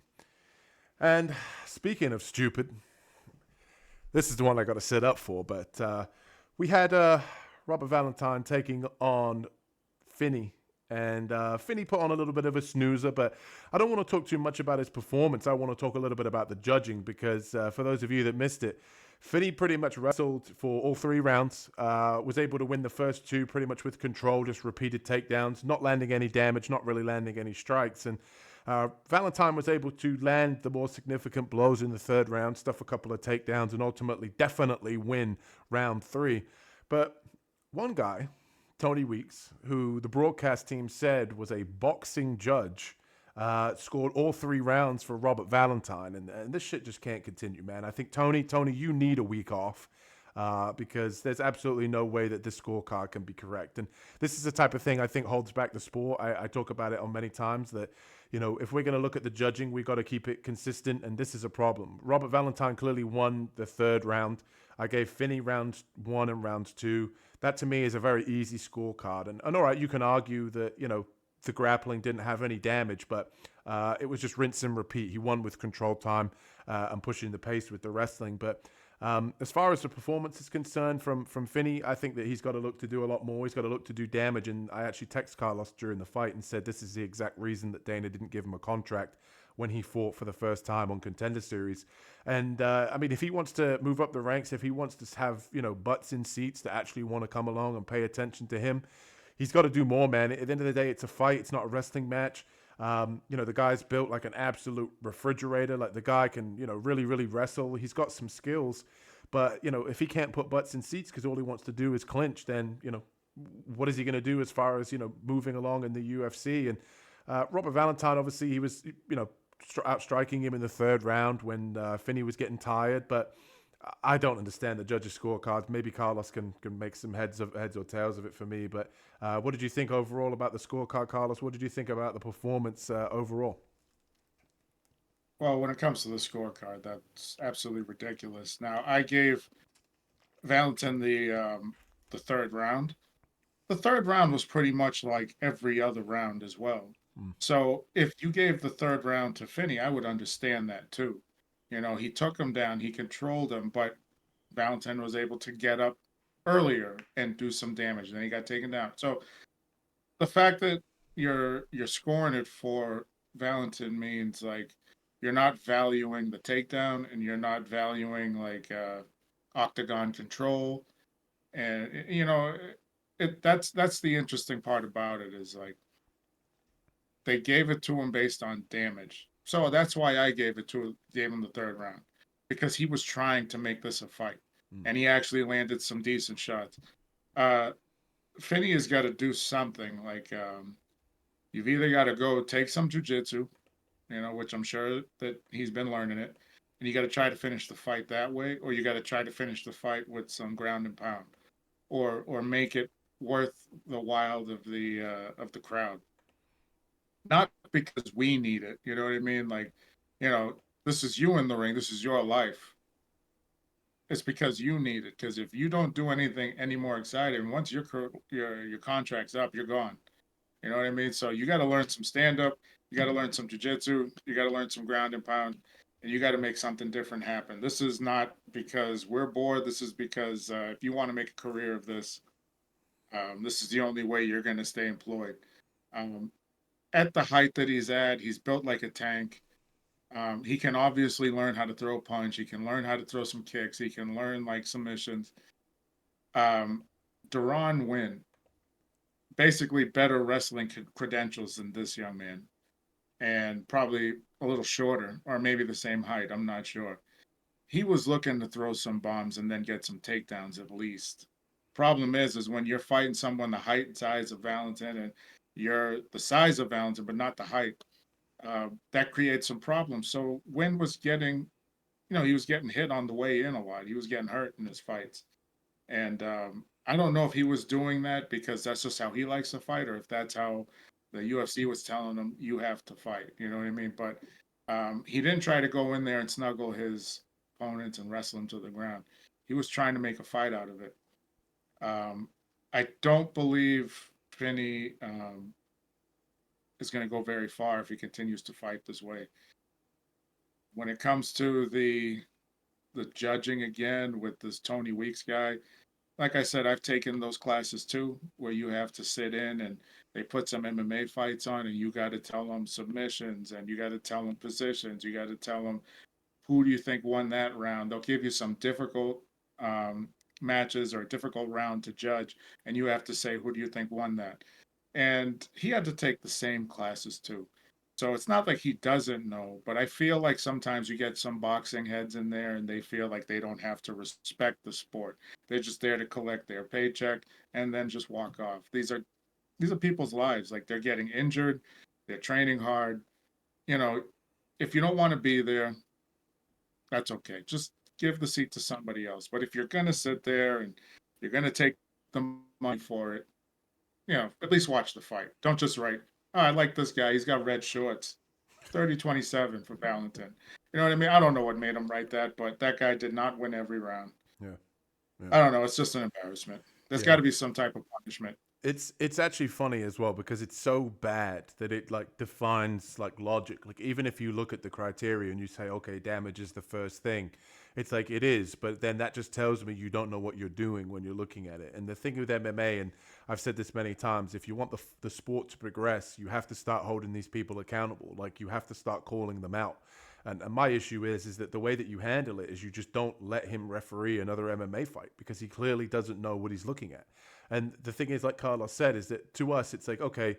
And speaking of stupid, this is the one I got to sit up for. But we had Robert Valentin taking on Finney. And Finney put on a little bit of a snoozer, but I don't want to talk too much about his performance. I want to talk a little bit about the judging because for those of you that missed it, Finney pretty much wrestled for all 3 rounds, was able to win the first 2 pretty much with control, just repeated takedowns, not landing any damage, not really landing any strikes. And Valentin was able to land the more significant blows in the 3rd round, stuff a couple of takedowns, and ultimately definitely win round 3. But one guy, Tony Weeks, who the broadcast team said was a boxing judge, scored all 3 rounds for Robert Valentin. And this shit just can't continue, man. I think, Tony, you need a week off because there's absolutely no way that this scorecard can be correct. And this is the type of thing I think holds back the sport. I talk about it on many times that, if we're going to look at the judging, we got to keep it consistent. And this is a problem. Robert Valentin clearly won the 3rd round. I gave Finney round 1 and round 2. That to me is a very easy scorecard. And all right, you can argue that, the grappling didn't have any damage, but it was just rinse and repeat. He won with control time and pushing the pace with the wrestling. But as far as the performance is concerned from Finney, I think that he's got to look to do a lot more. He's got to look to do damage. And I actually texted Carlos during the fight and said this is the exact reason that Dana didn't give him a contract when he fought for the first time on Contender Series. And I mean, if he wants to move up the ranks, if he wants to have, butts in seats that actually want to come along and pay attention to him, he's got to do more, man. At the end of the day, it's a fight. It's not a wrestling match. The guy's built like an absolute refrigerator. Like the guy can, really, really wrestle. He's got some skills. But, if he can't put butts in seats because all he wants to do is clinch, then, what is he going to do as far as, moving along in the UFC? And Robert Valentin, obviously, he was, outstriking him in the 3rd round when Finney was getting tired. But I don't understand the judges' scorecards. Maybe Carlos can make some heads or tails of it for me. But what did you think overall about the scorecard, Carlos? What did you think about the performance overall? Well, when it comes to the scorecard, that's absolutely ridiculous. Now, I gave Valentin the third round. The third round was pretty much like every other round as well. Mm. So if you gave the third round to Finney, I would understand that too. He took him down, he controlled him, but Valentin was able to get up earlier and do some damage. Then he got taken down. So the fact that you're scoring it for Valentin means like you're not valuing the takedown and you're not valuing like octagon control. And that's the interesting part about it is like they gave it to him based on damage. So that's why I gave him the third round because he was trying to make this a fight, and he actually landed some decent shots. Uh, Finney has got to do something like you've either got to go take some jujitsu, which I'm sure that he's been learning it, and you got to try to finish the fight that way, or you got to try to finish the fight with some ground and pound, or make it worth the while of the crowd. Not because we need it, you know what I mean? Like, this is you in the ring, this is your life. It's because you need it. Because if you don't do anything any more exciting, once your contract's up, you're gone. You know what I mean? So you got to learn some stand up. You got to learn some jujitsu. You got to learn some ground and pound, and you got to make something different happen. This is not because we're bored. This is because if you want to make a career of this, this is the only way you're going to stay employed. Um, at the height that he's at, he's built like a tank. He can obviously learn how to throw a punch. He can learn how to throw some kicks. He can learn like submissions. Duran win basically better wrestling credentials than this young man, and probably a little shorter, or maybe the same height. I'm not sure. He was looking to throw some bombs and then get some takedowns at least. Problem is when you're fighting someone the height and size of Valentin, and you're the size of Valentin but not the height, that creates some problems. So Wynn was getting, he was getting hit on the way in a lot. He was getting hurt in his fights. And I don't know if he was doing that because that's just how he likes to fight, or if that's how the UFC was telling him you have to fight. You know what I mean? But he didn't try to go in there and snuggle his opponents and wrestle him to the ground. He was trying to make a fight out of it. I don't believe Finney is going to go very far if he continues to fight this way. When it comes to the judging again with this Tony Weeks guy, like I said, I've taken those classes too, where you have to sit in and they put some MMA fights on, and you got to tell them submissions, and you got to tell them positions, you got to tell them who do you think won that round. They'll give you some difficult matches or a difficult round to judge, and you have to say who do you think won that. And he had to take the same classes too. So it's not like he doesn't know, but I feel like sometimes you get some boxing heads in there and they feel like they don't have to respect the sport. They're just there to collect their paycheck and then just walk off. These are people's lives. Like they're getting injured, they're training hard. You know, if you don't want to be there, that's okay. Just give the seat to somebody else. But if you're gonna sit there and you're gonna take the money for it, at least watch the fight. Don't just write, oh, I like this guy. He's got red shorts. 30-27 for Valentin. You know what I mean? I don't know what made him write that, but that guy did not win every round. Yeah. Yeah. I don't know. It's just an embarrassment. There's got to be some type of punishment. It's actually funny as well because it's so bad that it like defines like logic. Like even if you look at the criteria and you say, okay, damage is the first thing, it's like it is, but then that just tells me you don't know what you're doing when you're looking at it. And the thing with MMA, and I've said this many times, if you want the sport to progress, you have to start holding these people accountable. Like you have to start calling them out. And my issue is that the way that you handle it is you just don't let him referee another MMA fight because he clearly doesn't know what he's looking at. And the thing is, like Carlos said, is that to us, it's like, okay,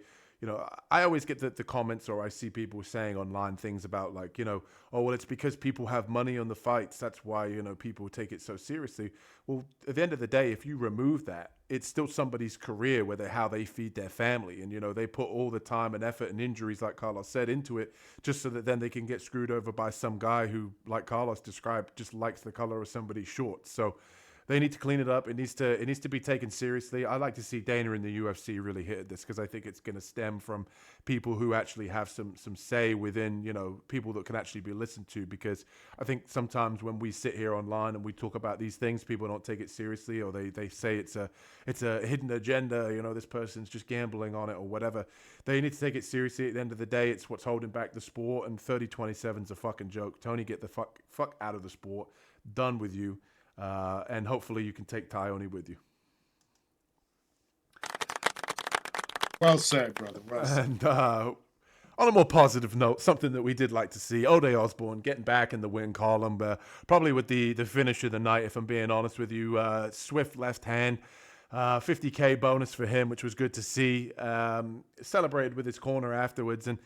I always get the comments or I see people saying online things about like, oh, well, it's because people have money on the fights. That's why, people take it so seriously. Well, at the end of the day, if you remove that, it's still somebody's career, how they feed their family. And, they put all the time and effort and injuries, like Carlos said, into it just so that then they can get screwed over by some guy who, like Carlos described, just likes the color of somebody's shorts. So, They need to clean it up. It needs to be taken seriously. I like to see Dana in the UFC really hit at this because I think it's going to stem from people who actually have some say within, people that can actually be listened to. Because I think sometimes when we sit here online and we talk about these things, people don't take it seriously, or they say it's a hidden agenda. This person's just gambling on it or whatever. They need to take it seriously. At the end of the day, it's what's holding back the sport. And 30-27 is a fucking joke. Tony, get the fuck out of the sport. Done with you. And hopefully you can take Dione with you. Well said, brother. Well said. And on a more positive note, something that we did like to see, Osbourne getting back in the win column, probably with the finish of the night, if I'm being honest with you. Swift left hand, 50K bonus for him, which was good to see. Celebrated with his corner afterwards, and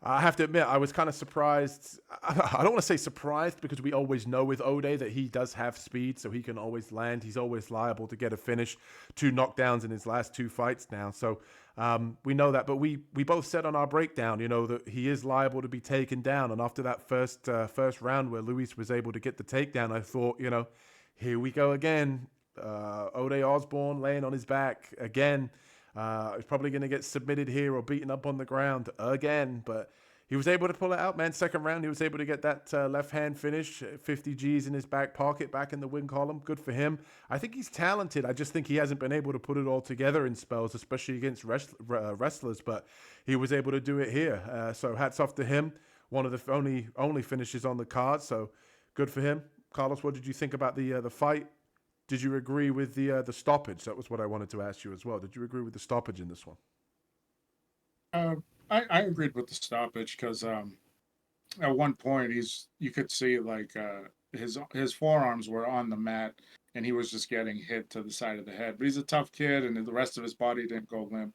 I have to admit, I was kind of surprised. I don't want to say surprised because we always know with Ode that he does have speed, so he can always land. He's always liable to get a finish. 2 knockdowns in his last 2 fights now. So we know that. But we both said on our breakdown, that he is liable to be taken down. And after that first round where Luis was able to get the takedown, I thought, here we go again. Ode Osbourne laying on his back again. He's probably going to get submitted here or beaten up on the ground again, but he was able to pull it out, man. Second round, he was able to get that left hand finish, 50 G's in his back pocket, back in the win column. Good for him. I think he's talented. I just think he hasn't been able to put it all together in spells, especially against wrestlers, but he was able to do it here. So hats off to him. One of the only finishes on the card, so good for him. Carlos, what did you think about the fight? Did you agree with the stoppage? That was what I wanted to ask you as well. Did you agree with the stoppage in this one? I agreed with the stoppage because at one point you could see like his forearms were on the mat and he was just getting hit to the side of the head. But he's a tough kid and the rest of his body didn't go limp.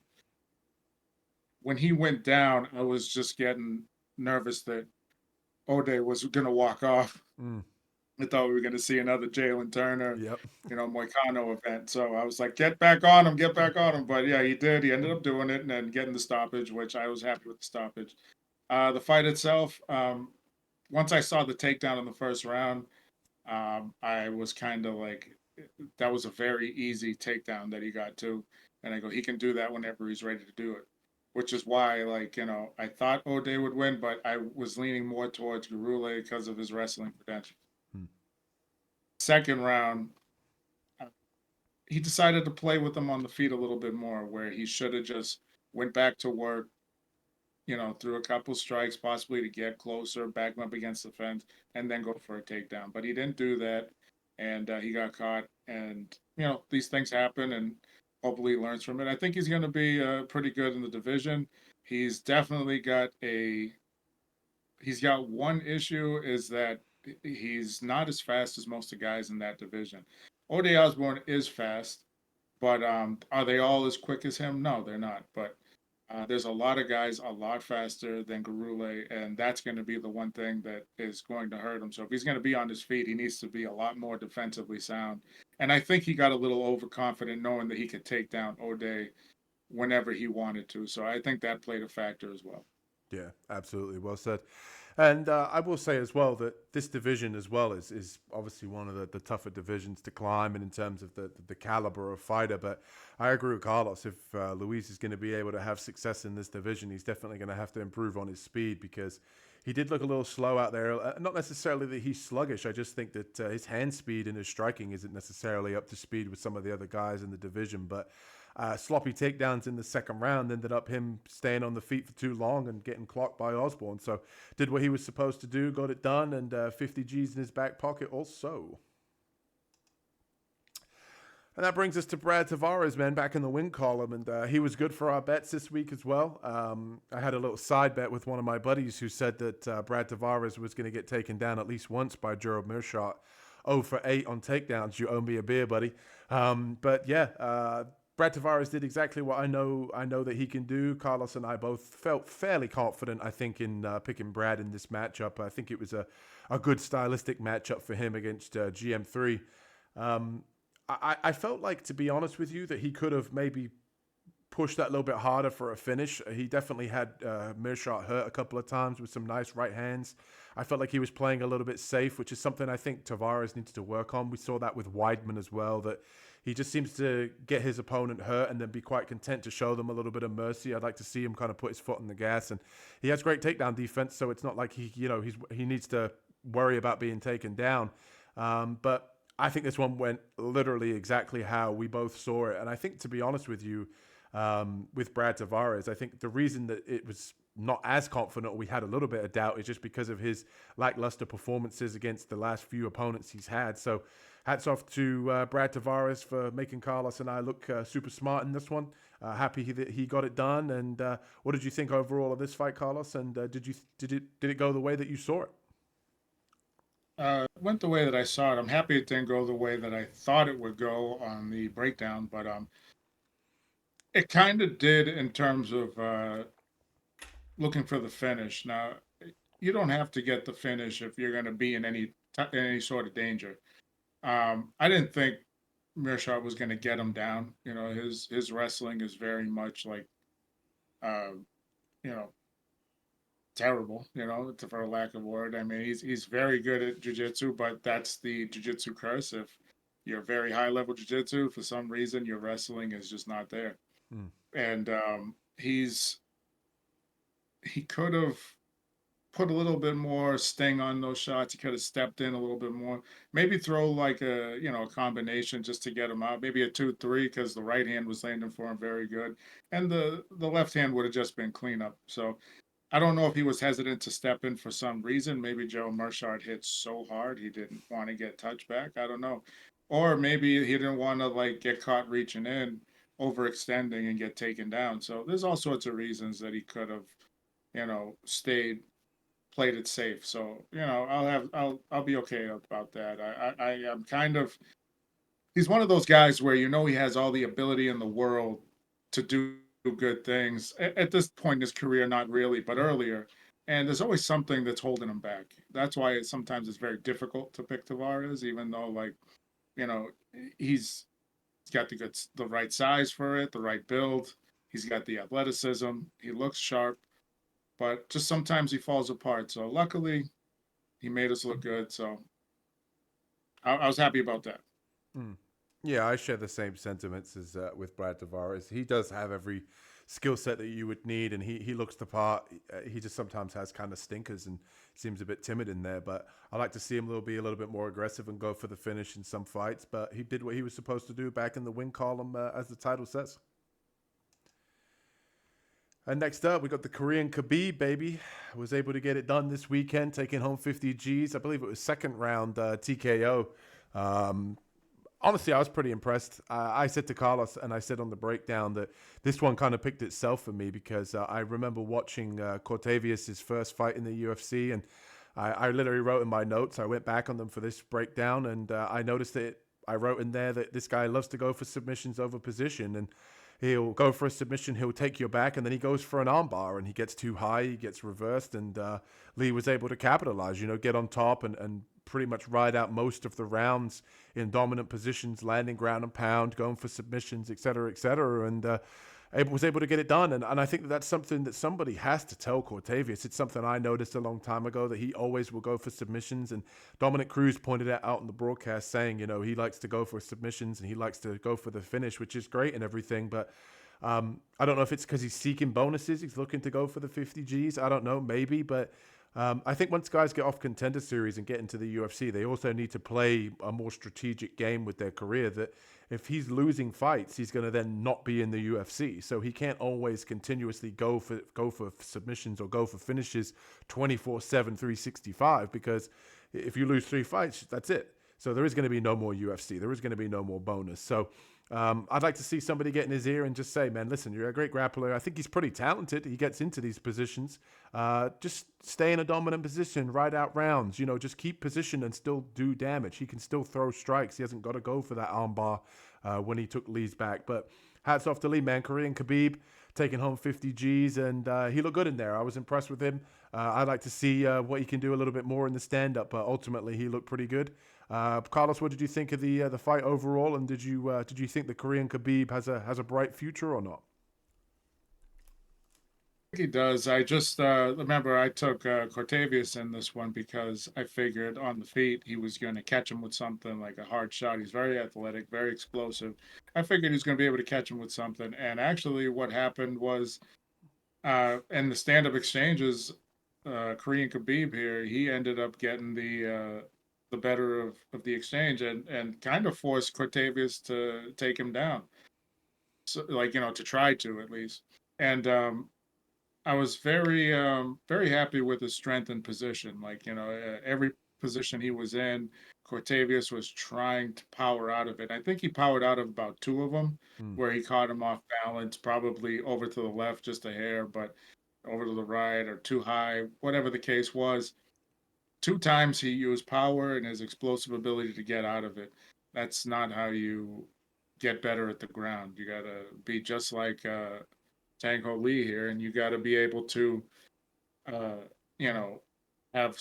When he went down, I was just getting nervous that Ode was going to walk off. I thought we were going to see another Jalen Turner, Moicano event. So I was like, get back on him. But yeah, he did. He ended up doing it and then getting the stoppage, which I was happy with the stoppage. The fight itself, once I saw the takedown in the first round, I was kind of like, that was a very easy takedown that he got to. And I go, he can do that whenever he's ready to do it, which is why, I thought Ode would win, but I was leaning more towards Gurule because of his wrestling credentials. Second round, he decided to play with him on the feet a little bit more, where he should have just went back to work, threw a couple strikes possibly to get closer, back him up against the fence, and then go for a takedown. But he didn't do that, and he got caught. And, these things happen, and hopefully he learns from it. I think he's going to be pretty good in the division. He's definitely got one issue is that he's not as fast as most of the guys in that division. Ode Osbourne is fast, but are they all as quick as him? No, they're not. But there's a lot of guys a lot faster than Gurule, and that's going to be the one thing that is going to hurt him. So if he's going to be on his feet, he needs to be a lot more defensively sound. And I think he got a little overconfident knowing that he could take down Ode whenever he wanted to. So I think that played a factor as well. Yeah, absolutely. Well said. And I will say as well that this division as well is obviously one of the tougher divisions to climb, and in terms of the caliber of fighter. But I agree with Carlos. If Luis is going to be able to have success in this division, he's definitely going to have to improve on his speed, because he did look a little slow out there. Not necessarily that he's sluggish. I just think that his hand speed and his striking isn't necessarily up to speed with some of the other guys in the division. But sloppy takedowns in the second round ended up him staying on the feet for too long and getting clocked by Osbourne. So did what he was supposed to do, got it done, and 50 G's in his back pocket also. And that brings us to Brad Tavares, man, back in the win column. And he was good for our bets this week as well. I had a little side bet with one of my buddies who said that Brad Tavares was going to get taken down at least once by Gerald Meerschaert. 0 for 8 on takedowns. You owe me a beer, buddy. But yeah, Brad Tavares did exactly what I know that he can do. Carlos and I both felt fairly confident, I think, in picking Brad in this matchup. I think it was a good stylistic matchup for him against GM3. I felt like, to be honest with you, that he could have maybe push that little bit harder for a finish. He definitely had Meerschaert hurt a couple of times with some nice right hands. I felt like he was playing a little bit safe, which is something I think Tavares needs to work on. We saw that with Weidman as well, that he just seems to get his opponent hurt and then be quite content to show them a little bit of mercy. I'd like to see him kind of put his foot on the gas, and he has great takedown defense, so it's not like he needs to worry about being taken down. But I think this one went literally exactly how we both saw it, and I think, to be honest with you, with Brad Tavares, I think the reason that it was not as confident, or we had a little bit of doubt, is just because of his lackluster performances against the last few opponents he's had. So hats off to Brad Tavares for making Carlos and I look super smart in this one. Happy that he got it done. And what did you think overall of this fight, Carlos? And did it go the way that you saw it? Went the way that I saw it. I'm happy it didn't go the way that I thought it would go on the breakdown, but it kind of did in terms of looking for the finish. Now, you don't have to get the finish if you're going to be in any sort of danger. I didn't think Meerschaert was going to get him down. You know, his wrestling is very much like, you know, terrible. You know, for a lack of word. I mean, he's very good at jiu-jitsu, but that's the jiu-jitsu curse. If you're very high level jiu-jitsu, for some reason your wrestling is just not there. And he could have put a little bit more sting on those shots. He could have stepped in a little bit more. Maybe throw like a combination just to get him out. Maybe a 2-3 because the right hand was landing for him very good, and the left hand would have just been cleanup. So I don't know if he was hesitant to step in for some reason. Maybe Joe Meerschaert hit so hard he didn't want to get touched back. I don't know, or maybe he didn't want to like get caught reaching in, overextending and get taken down. So there's all sorts of reasons that he could have, played it safe. So, I'll be okay about that. I am kind of, he's one of those guys where he has all the ability in the world to do good things. At this point in his career, not really, but earlier. And there's always something that's holding him back. That's why sometimes it's very difficult to pick Tavares, even though he's got the right size for it, the right build. He's got the athleticism. He looks sharp, but just sometimes he falls apart. So luckily, he made us look good. So I was happy about that. Yeah, I share the same sentiments as with Brad Tavares. He does have every skill set that you would need, and he looks the part. He just sometimes has kind of stinkers and seems a bit timid in there. But I like to see him be a little bit more aggressive and go for the finish in some fights. But he did what he was supposed to do back in the win column, as the title says. And next up, we got the Korean Khabib, baby. Was able to get it done this weekend, taking home 50 Gs. I believe it was second round TKO. Honestly, I was pretty impressed. I said to Carlos, and I said on the breakdown, that this one kind of picked itself for me because I remember watching Cortavious' first fight in the UFC, and I literally wrote in my notes, I went back on them for this breakdown, and I noticed that I wrote in there that this guy loves to go for submissions over position, and he'll go for a submission, he'll take your back, and then he goes for an armbar, and he gets too high, he gets reversed, and Lee was able to capitalize, get on top and pretty much ride out most of the rounds in dominant positions, landing ground and pound, going for submissions, et cetera, and was able to get it done. And I think that's something that somebody has to tell Cortavious. It's something I noticed a long time ago, that he always will go for submissions. And Dominic Cruz pointed it out in the broadcast saying, he likes to go for submissions and he likes to go for the finish, which is great and everything. But I don't know if it's because he's seeking bonuses. He's looking to go for the 50 Gs. I don't know, maybe. But I think once guys get off Contender Series and get into the UFC, they also need to play a more strategic game with their career, that if he's losing fights, he's going to then not be in the UFC. So he can't always continuously go for submissions or go for finishes 24/7, 365, because if you lose 3 fights, that's it. So there is going to be no more UFC. There is going to be no more bonus. So I'd like to see somebody get in his ear and just say, man, listen, you're a great grappler. I think he's pretty talented. He gets into these positions. Just stay in a dominant position, ride out rounds, just keep position and still do damage. He can still throw strikes. He hasn't got to go for that armbar when he took Lee's back. But hats off to Lee, man. Korean Khabib taking home 50 Gs, and he looked good in there. I was impressed with him. I'd like to see what he can do a little bit more in the stand-up, but ultimately he looked pretty good. Carlos, what did you think of the fight overall, and did you think the Korean Khabib has a bright future or not? He does. I just remember I took Cortavious in this one because I figured on the feet he was going to catch him with something like a hard shot. He's very athletic, very explosive. I figured he was going to be able to catch him with something. And actually, what happened was in the stand-up exchanges, Korean Khabib here, he ended up getting the better of the exchange and kind of forced Cortavious to take him down. So, like, to try to at least. And I was very happy with his strength and position. Like, every position he was in, Cortavious was trying to power out of it. I think he powered out of about two of them Mm. where he caught him off balance, probably over to the left just a hair, but over to the right or too high, whatever the case was. Two times he used power and his explosive ability to get out of it. That's not how you get better at the ground. You got to be just like Chang Lee here, and you got to be able to, uh, you know, have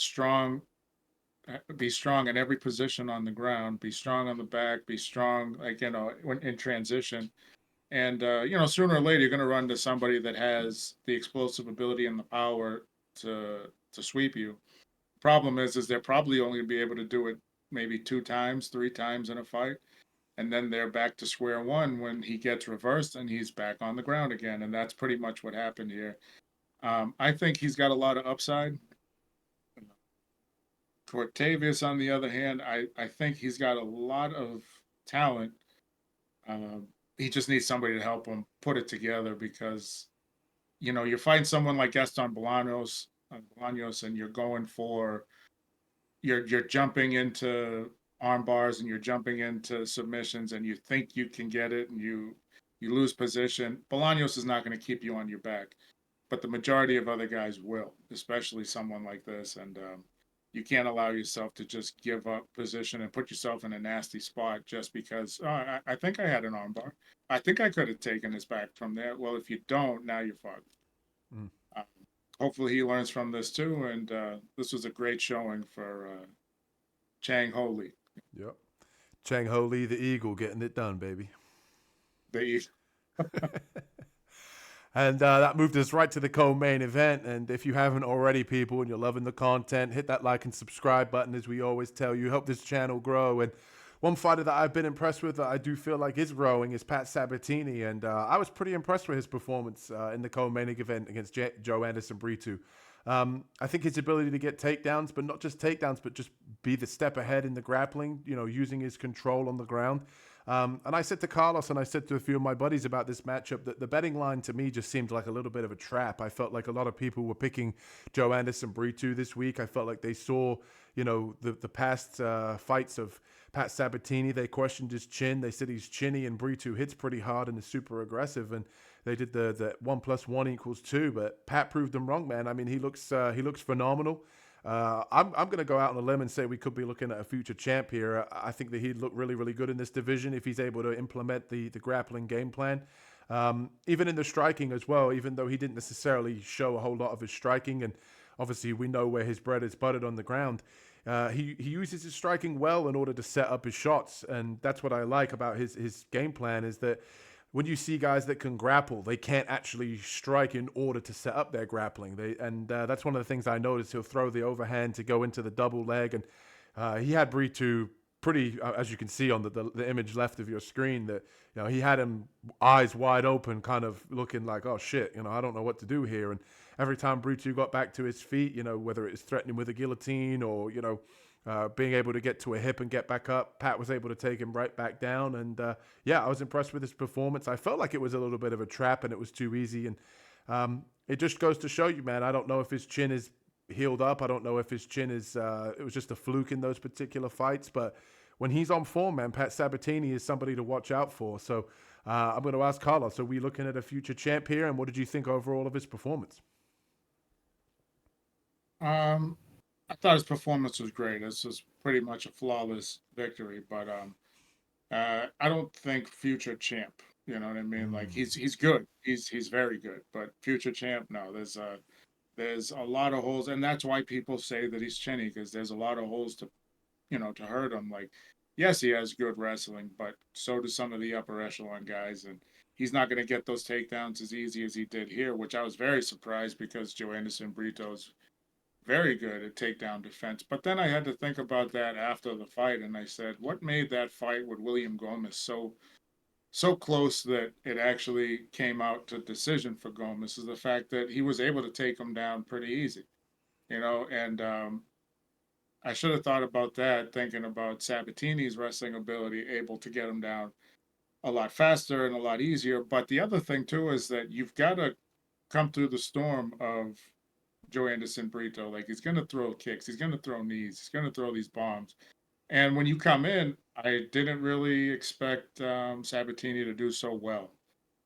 be strong in every position on the ground, be strong on the back, be strong, like, when in transition. And, sooner or later, you're going to run to somebody that has the explosive ability and the power to sweep you. Problem is they're probably only going to be able to do it maybe two times, three times in a fight. And then they're back to square one when he gets reversed and he's back on the ground again. And that's pretty much what happened here. I think he's got a lot of upside. Cortavious, on the other hand, I think he's got a lot of talent. He just needs somebody to help him put it together because, you're fighting someone like Gaston Bolaños, and you're going for you're jumping into arm bars and you're jumping into submissions and you think you can get it and you lose position. Bolaños is not going to keep you on your back, but the majority of other guys will, especially someone like this. And you can't allow yourself to just give up position and put yourself in a nasty spot just because I think I had an armbar. I think I could have taken his back from there. Well, if you don't, now you're fucked. Mm. Um, Hopefully he learns from this too. And this was a great showing for Chang Lee. Yep. Chang Lee, the Eagle, getting it done, baby. The And that moved us right to the co-main event. And if you haven't already, people, and you're loving the content, hit that like and subscribe button, as we always tell you. Help this channel grow. And one fighter that I've been impressed with that I do feel like is growing is Pat Sabatini. And I was pretty impressed with his performance in the co-main event against Joanderson Brito. I think his ability to get takedowns, but not just takedowns, but just be the step ahead in the grappling, using his control on the ground. And I said to Carlos and I said to a few of my buddies about this matchup that the betting line to me just seemed like a little bit of a trap. I felt like a lot of people were picking Joanderson Brito this week. I felt like they saw, the past fights of Pat Sabatini. They questioned his chin. They said he's chinny and Brito hits pretty hard and is super aggressive. And they did the 1 + 1 = 2. But Pat proved them wrong, man. I mean, he looks phenomenal. I'm going to go out on a limb and say we could be looking at a future champ here. I think that he'd look really, really good in this division if he's able to implement the grappling game plan. Even in the striking as well, even though he didn't necessarily show a whole lot of his striking, and obviously we know where his bread is buttered on the ground. He uses his striking well in order to set up his shots, and that's what I like about his game plan is that when you see guys that can grapple, they can't actually strike in order to set up their grappling. That's one of the things I noticed. He'll throw the overhand to go into the double leg, and he had Brito pretty, as you can see on the image left of your screen, that he had him eyes wide open, kind of looking like, oh shit, I don't know what to do here. And every time Brito got back to his feet, whether it's threatening with a guillotine or being able to get to a hip and get back up, Pat was able to take him right back down. And I was impressed with his performance. I felt like it was a little bit of a trap and it was too easy. And it just goes to show you, man, I don't know if his chin is healed up. I don't know if his chin is, it was just a fluke in those particular fights. But when he's on form, man, Pat Sabatini is somebody to watch out for. So I'm going to ask Carlos, are we looking at a future champ here? And what did you think overall of his performance? I thought his performance was great. This was pretty much a flawless victory, but I don't think future champ. You know what I mean? Like he's good. He's very good, but future champ, no. There's a lot of holes, and that's why people say that he's chinny because there's a lot of holes to hurt him. Like, yes, he has good wrestling, but so do some of the upper echelon guys, and he's not going to get those takedowns as easy as he did here, which I was very surprised because Joanderson Brito's very good at takedown defense. But then I had to think about that after the fight, and I said, what made that fight with William Gomez so close that it actually came out to decision for Gomez is the fact that he was able to take him down pretty easy, and I should have thought about that, thinking about Sabatini's wrestling ability, able to get him down a lot faster and a lot easier. But the other thing too is that you've got to come through the storm of Joanderson Brito. Like he's going to throw kicks, he's going to throw knees, he's going to throw these bombs. And when you come in, I didn't really expect Sabatini to do so well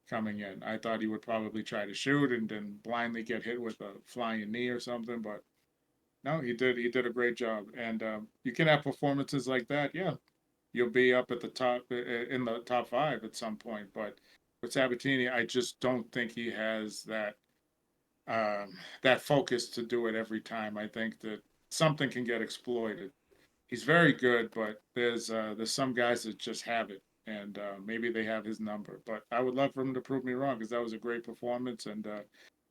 coming in. I thought he would probably try to shoot and then blindly get hit with a flying knee or something, but no, he did. He did a great job, and you can have performances like that. Yeah, you'll be up at the top in the top five at some point. But with Sabatini, I just don't think he has that focus to do it every time. I think that something can get exploited. He's very good, but there's some guys that just have it, and maybe they have his number. But I would love for him to prove me wrong because that was a great performance, and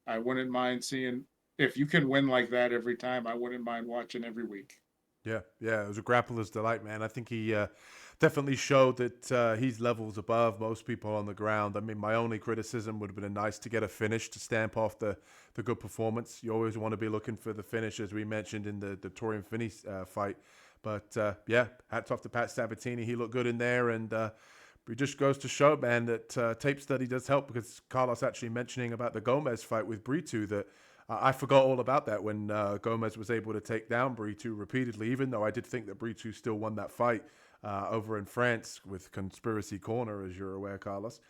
I wouldn't mind seeing if you can win like that every time. I wouldn't mind watching every week. Yeah, yeah, it was a grappler's delight, man. I think he definitely showed that he's levels above most people on the ground. I mean, my only criticism would have been nice to get a finish to stamp off the good performance. You always want to be looking for the finish, as we mentioned in the Torrez and Finney fight. But yeah, hats off to Pat Sabatini. He looked good in there, and it just goes to show, man, that tape study does help because Carlos actually mentioning about the Gomez fight with Brito that I forgot all about that when Gomez was able to take down Brito repeatedly, even though I did think that Brito still won that fight over in France with Conspiracy Corner, as you're aware, Carlos.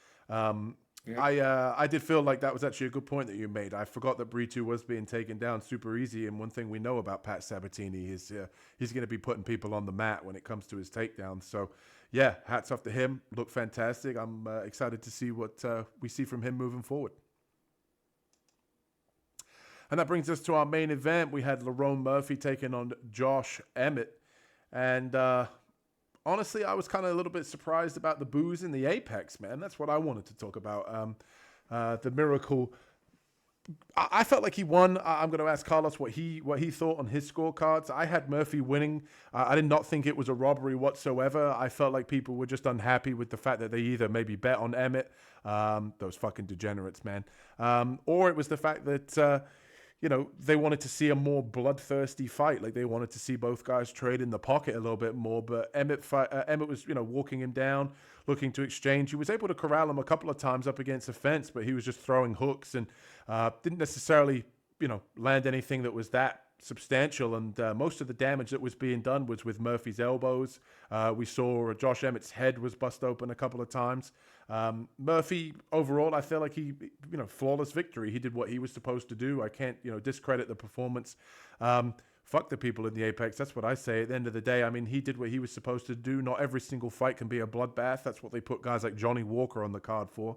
Yeah. I did feel like that was actually a good point that you made. I forgot that Brito was being taken down super easy, and one thing we know about Pat Sabatini is he's going to be putting people on the mat when it comes to his takedowns. So, yeah, hats off to him. Looked fantastic. I'm excited to see what we see from him moving forward. And that brings us to our main event. We had Lerone Murphy taking on Josh Emmett. And honestly, I was kind of a little bit surprised about the boos in the Apex, man. That's what I wanted to talk about. The miracle. I felt like he won. I'm going to ask Carlos what he thought on his scorecards. I had Murphy winning. I did not think it was a robbery whatsoever. I felt like people were just unhappy with the fact that they either maybe bet on Emmett, those fucking degenerates, man, or it was the fact that they wanted to see a more bloodthirsty fight. Like they wanted to see both guys trade in the pocket a little bit more. But Emmett was, walking him down, looking to exchange. He was able to corral him a couple of times up against the fence, but he was just throwing hooks and didn't necessarily, land anything that was that substantial. And most of the damage that was being done was with Murphy's elbows. We saw Josh Emmett's head was bust open a couple of times. Murphy, overall, I feel like he, flawless victory. He did what he was supposed to do. I can't, discredit the performance. Fuck the people in the Apex. That's what I say. At the end of the day, I mean, he did what he was supposed to do. Not every single fight can be a bloodbath. That's what they put guys like Johnny Walker on the card for.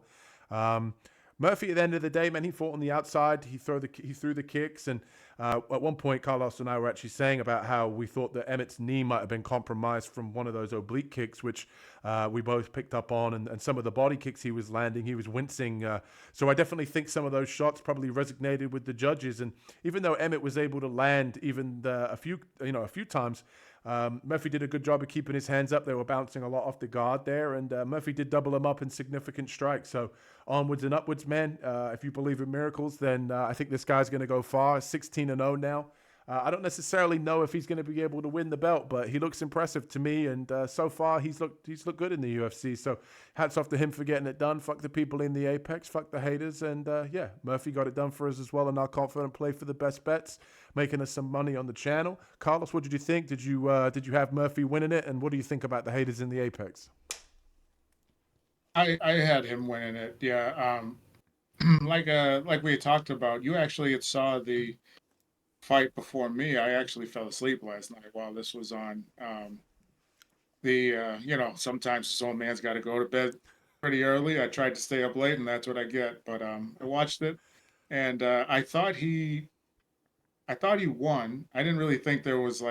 Murphy, at the end of the day, man, he fought on the outside. He threw the kicks, and at one point, Carlos and I were actually saying about how we thought that Emmett's knee might have been compromised from one of those oblique kicks, which we both picked up on, and some of the body kicks he was landing, he was wincing. So I definitely think some of those shots probably resonated with the judges. And even though Emmett was able to land even a few times, Murphy did a good job of keeping his hands up. They were bouncing a lot off the guard there, and Murphy did double him up in significant strikes. So onwards and upwards, man. If you believe in miracles, then I think this guy's going to go far. 16-0 now. I don't necessarily know if he's going to be able to win the belt, but he looks impressive to me. And so far, he's looked good in the UFC. So hats off to him for getting it done. Fuck the people in the Apex. Fuck the haters. And yeah, Murphy got it done for us as well. And our confident play for the best bets, making us some money on the channel. Carlos, what did you think? Did you have Murphy winning it? And what do you think about the haters in the Apex? I had him winning it. Yeah. Like we talked about, you actually had saw the fight before me. I actually fell asleep last night while this was on. Sometimes this old man's got to go to bed pretty early. I tried to stay up late, and that's what I get. But I watched it, and I thought he won. I didn't really think there was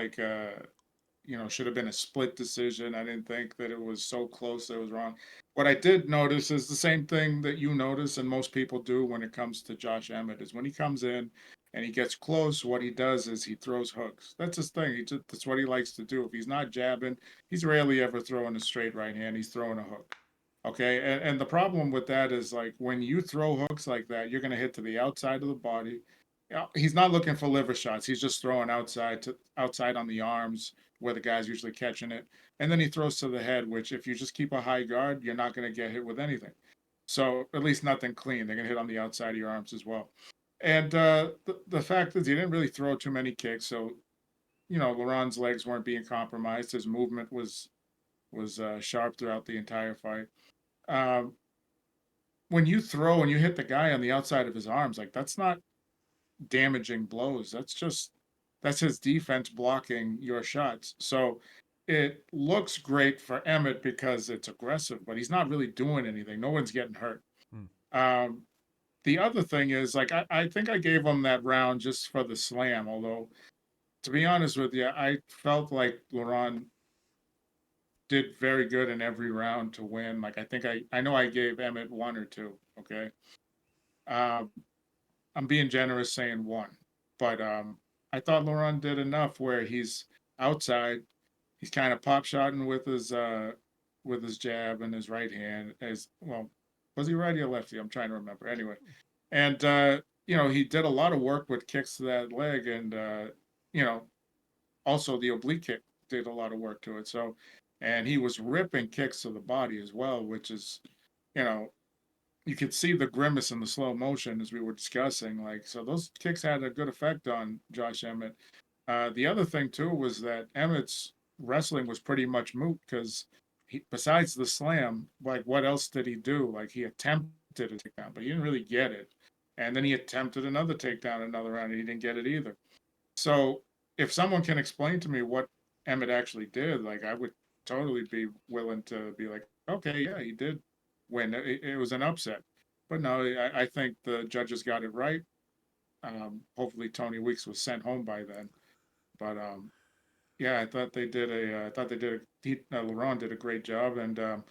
should have been a split decision. I didn't think that it was so close that it was wrong. What I did notice is the same thing that you notice and most people do when it comes to Josh Emmett is when he comes in and he gets close, what he does is he throws hooks. That's his thing. That's what he likes to do. If he's not jabbing, he's rarely ever throwing a straight right hand. He's throwing a hook. Okay, and the problem with that is like when you throw hooks like that, you're going to hit to the outside of the body. He's not looking for liver shots. He's just throwing outside on the arms where the guy's usually catching it, and then he throws to the head. Which, if you just keep a high guard, you're not going to get hit with anything. So at least nothing clean. They're going to hit on the outside of your arms as well. And the fact is, he didn't really throw too many kicks, so Laurent's legs weren't being compromised. His movement was sharp throughout the entire fight. When you throw and you hit the guy on the outside of his arms, like that's not damaging blows. That's his defense blocking your shots. So it looks great for Emmett because it's aggressive, but he's not really doing anything. No one's getting hurt. The other thing is, like, I think I gave him that round just for the slam, although, to be honest with you, I felt like Laurent did very good in every round to win. Like, I know I gave Emmett 1 or 2, okay? I'm being generous saying 1. But I thought Laurent did enough where he's outside. He's kind of pop-shotting with his jab and his right hand. Was he righty or lefty? I'm trying to remember. Anyway, and he did a lot of work with kicks to that leg, and also the oblique kick did a lot of work to it. So, and he was ripping kicks to the body as well, which is, you could see the grimace in the slow motion as we were discussing. Like, so those kicks had a good effect on Josh Emmett. The other thing too was that Emmett's wrestling was pretty much moot because besides the slam, like what else did he do? Like he attempted a takedown, but he didn't really get it. And then he attempted another takedown another round and he didn't get it either. So if someone can explain to me what Emmett actually did, like I would totally be willing to be like, okay, yeah, he did win. It was an upset. But no, I think the judges got it right. Hopefully Tony Weeks was sent home by then. But yeah, I thought Laurent did a great job. And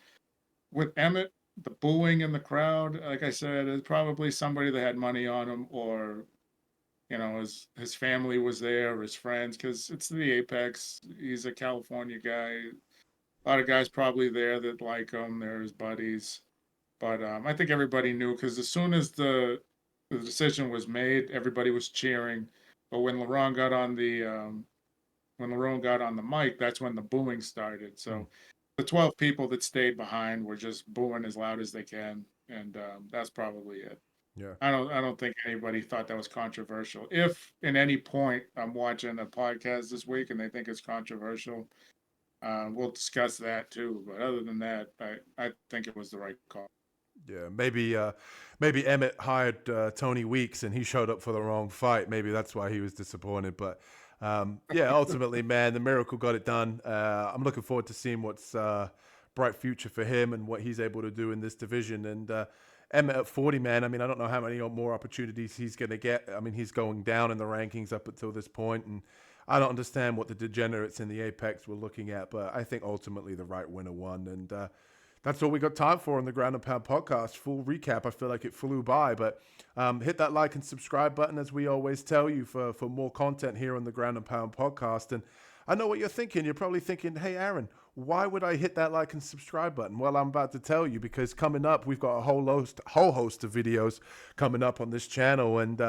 with Emmett, the booing in the crowd, like I said, is probably somebody that had money on him, or his family was there, or his friends, because it's the Apex. He's a California guy. A lot of guys probably there that like him. They're his buddies. But I think everybody knew because as soon as the decision was made, everybody was cheering. But when Laurent got on the mic, that's when the booing started. So the 12 people that stayed behind were just booing as loud as they can, and that's probably it. Yeah. I don't think anybody thought that was controversial. If in any point I'm watching a podcast this week and they think it's controversial, we'll discuss that too. But other than that, I think it was the right call. Yeah, maybe Emmett hired Tony Weeks and he showed up for the wrong fight. Maybe that's why he was disappointed. But yeah, ultimately, man, the miracle got it done. I'm looking forward to seeing what's bright future for him and what he's able to do in this division. And Emmett at 40, man, I mean, I don't know how many more opportunities he's going to get. I mean, he's going down in the rankings up until this point, and I don't understand what the degenerates in the Apex were looking at, but I think ultimately the right winner won. And that's all we got time for on the Ground and Pound podcast. Full recap. I feel like it flew by, but hit that like and subscribe button, as we always tell you, for more content here on the Ground and Pound podcast. And I know what you're thinking. You're probably thinking, hey, Aaron, why would I hit that like and subscribe button? Well, I'm about to tell you, because coming up, we've got a whole host of videos coming up on this channel. And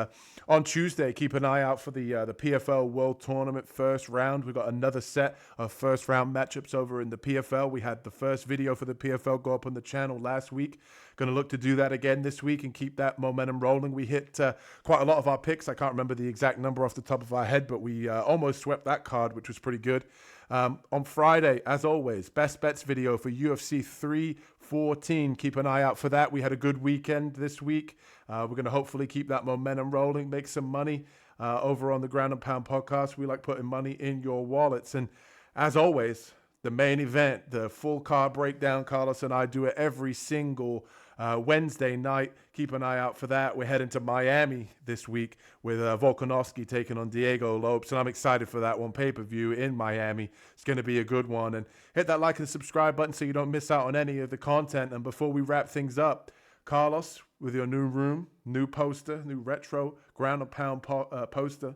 on Tuesday, keep an eye out for the PFL World Tournament first round. We've got another set of first round matchups over in the PFL. We had the first video for the PFL go up on the channel last week. Going to look to do that again this week and keep that momentum rolling. We hit quite a lot of our picks. I can't remember the exact number off the top of our head, but we almost swept that card, which was pretty good. On Friday, as always, best bets video for UFC 314. Keep an eye out for that. We had a good weekend this week. We're going to hopefully keep that momentum rolling, make some money over on the Ground and Pound podcast. We like putting money in your wallets. And as always, the main event, the full card breakdown, Carlos and I do it every single Wednesday night, keep an eye out for that. We're heading to Miami this week with Volkanovski taking on Diego Lopes, and I'm excited for that one. Pay-per-view in Miami. It's going to be a good one. And hit that like and subscribe button so you don't miss out on any of the content. And before we wrap things up, Carlos, with your new room, new poster, new retro ground and pound poster,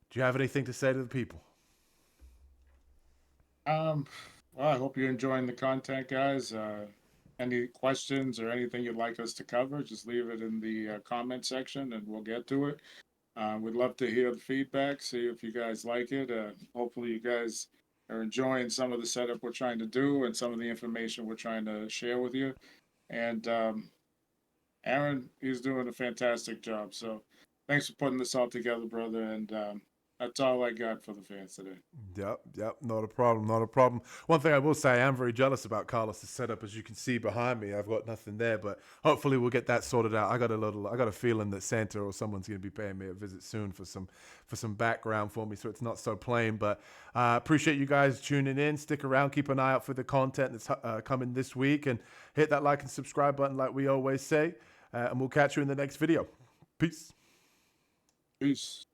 do you have anything to say to the people? Well, I hope you're enjoying the content, guys. Any questions or anything you'd like us to cover, just leave it in the comment section and we'll get to it. We'd love to hear the feedback, see if you guys like it. Hopefully, you guys are enjoying some of the setup we're trying to do and some of the information we're trying to share with you. And Aaron, he's doing a fantastic job. So thanks for putting this all together, brother. And that's all I got for the fans today. Yep, not a problem. One thing I will say, I am very jealous about Carlos's setup. As you can see behind me, I've got nothing there, but hopefully we'll get that sorted out. I got a feeling that Santa or someone's going to be paying me a visit soon for some background for me, so it's not so plain. But appreciate you guys tuning in. Stick around, keep an eye out for the content that's coming this week, and hit that like and subscribe button like we always say. And we'll catch you in the next video. Peace. Peace.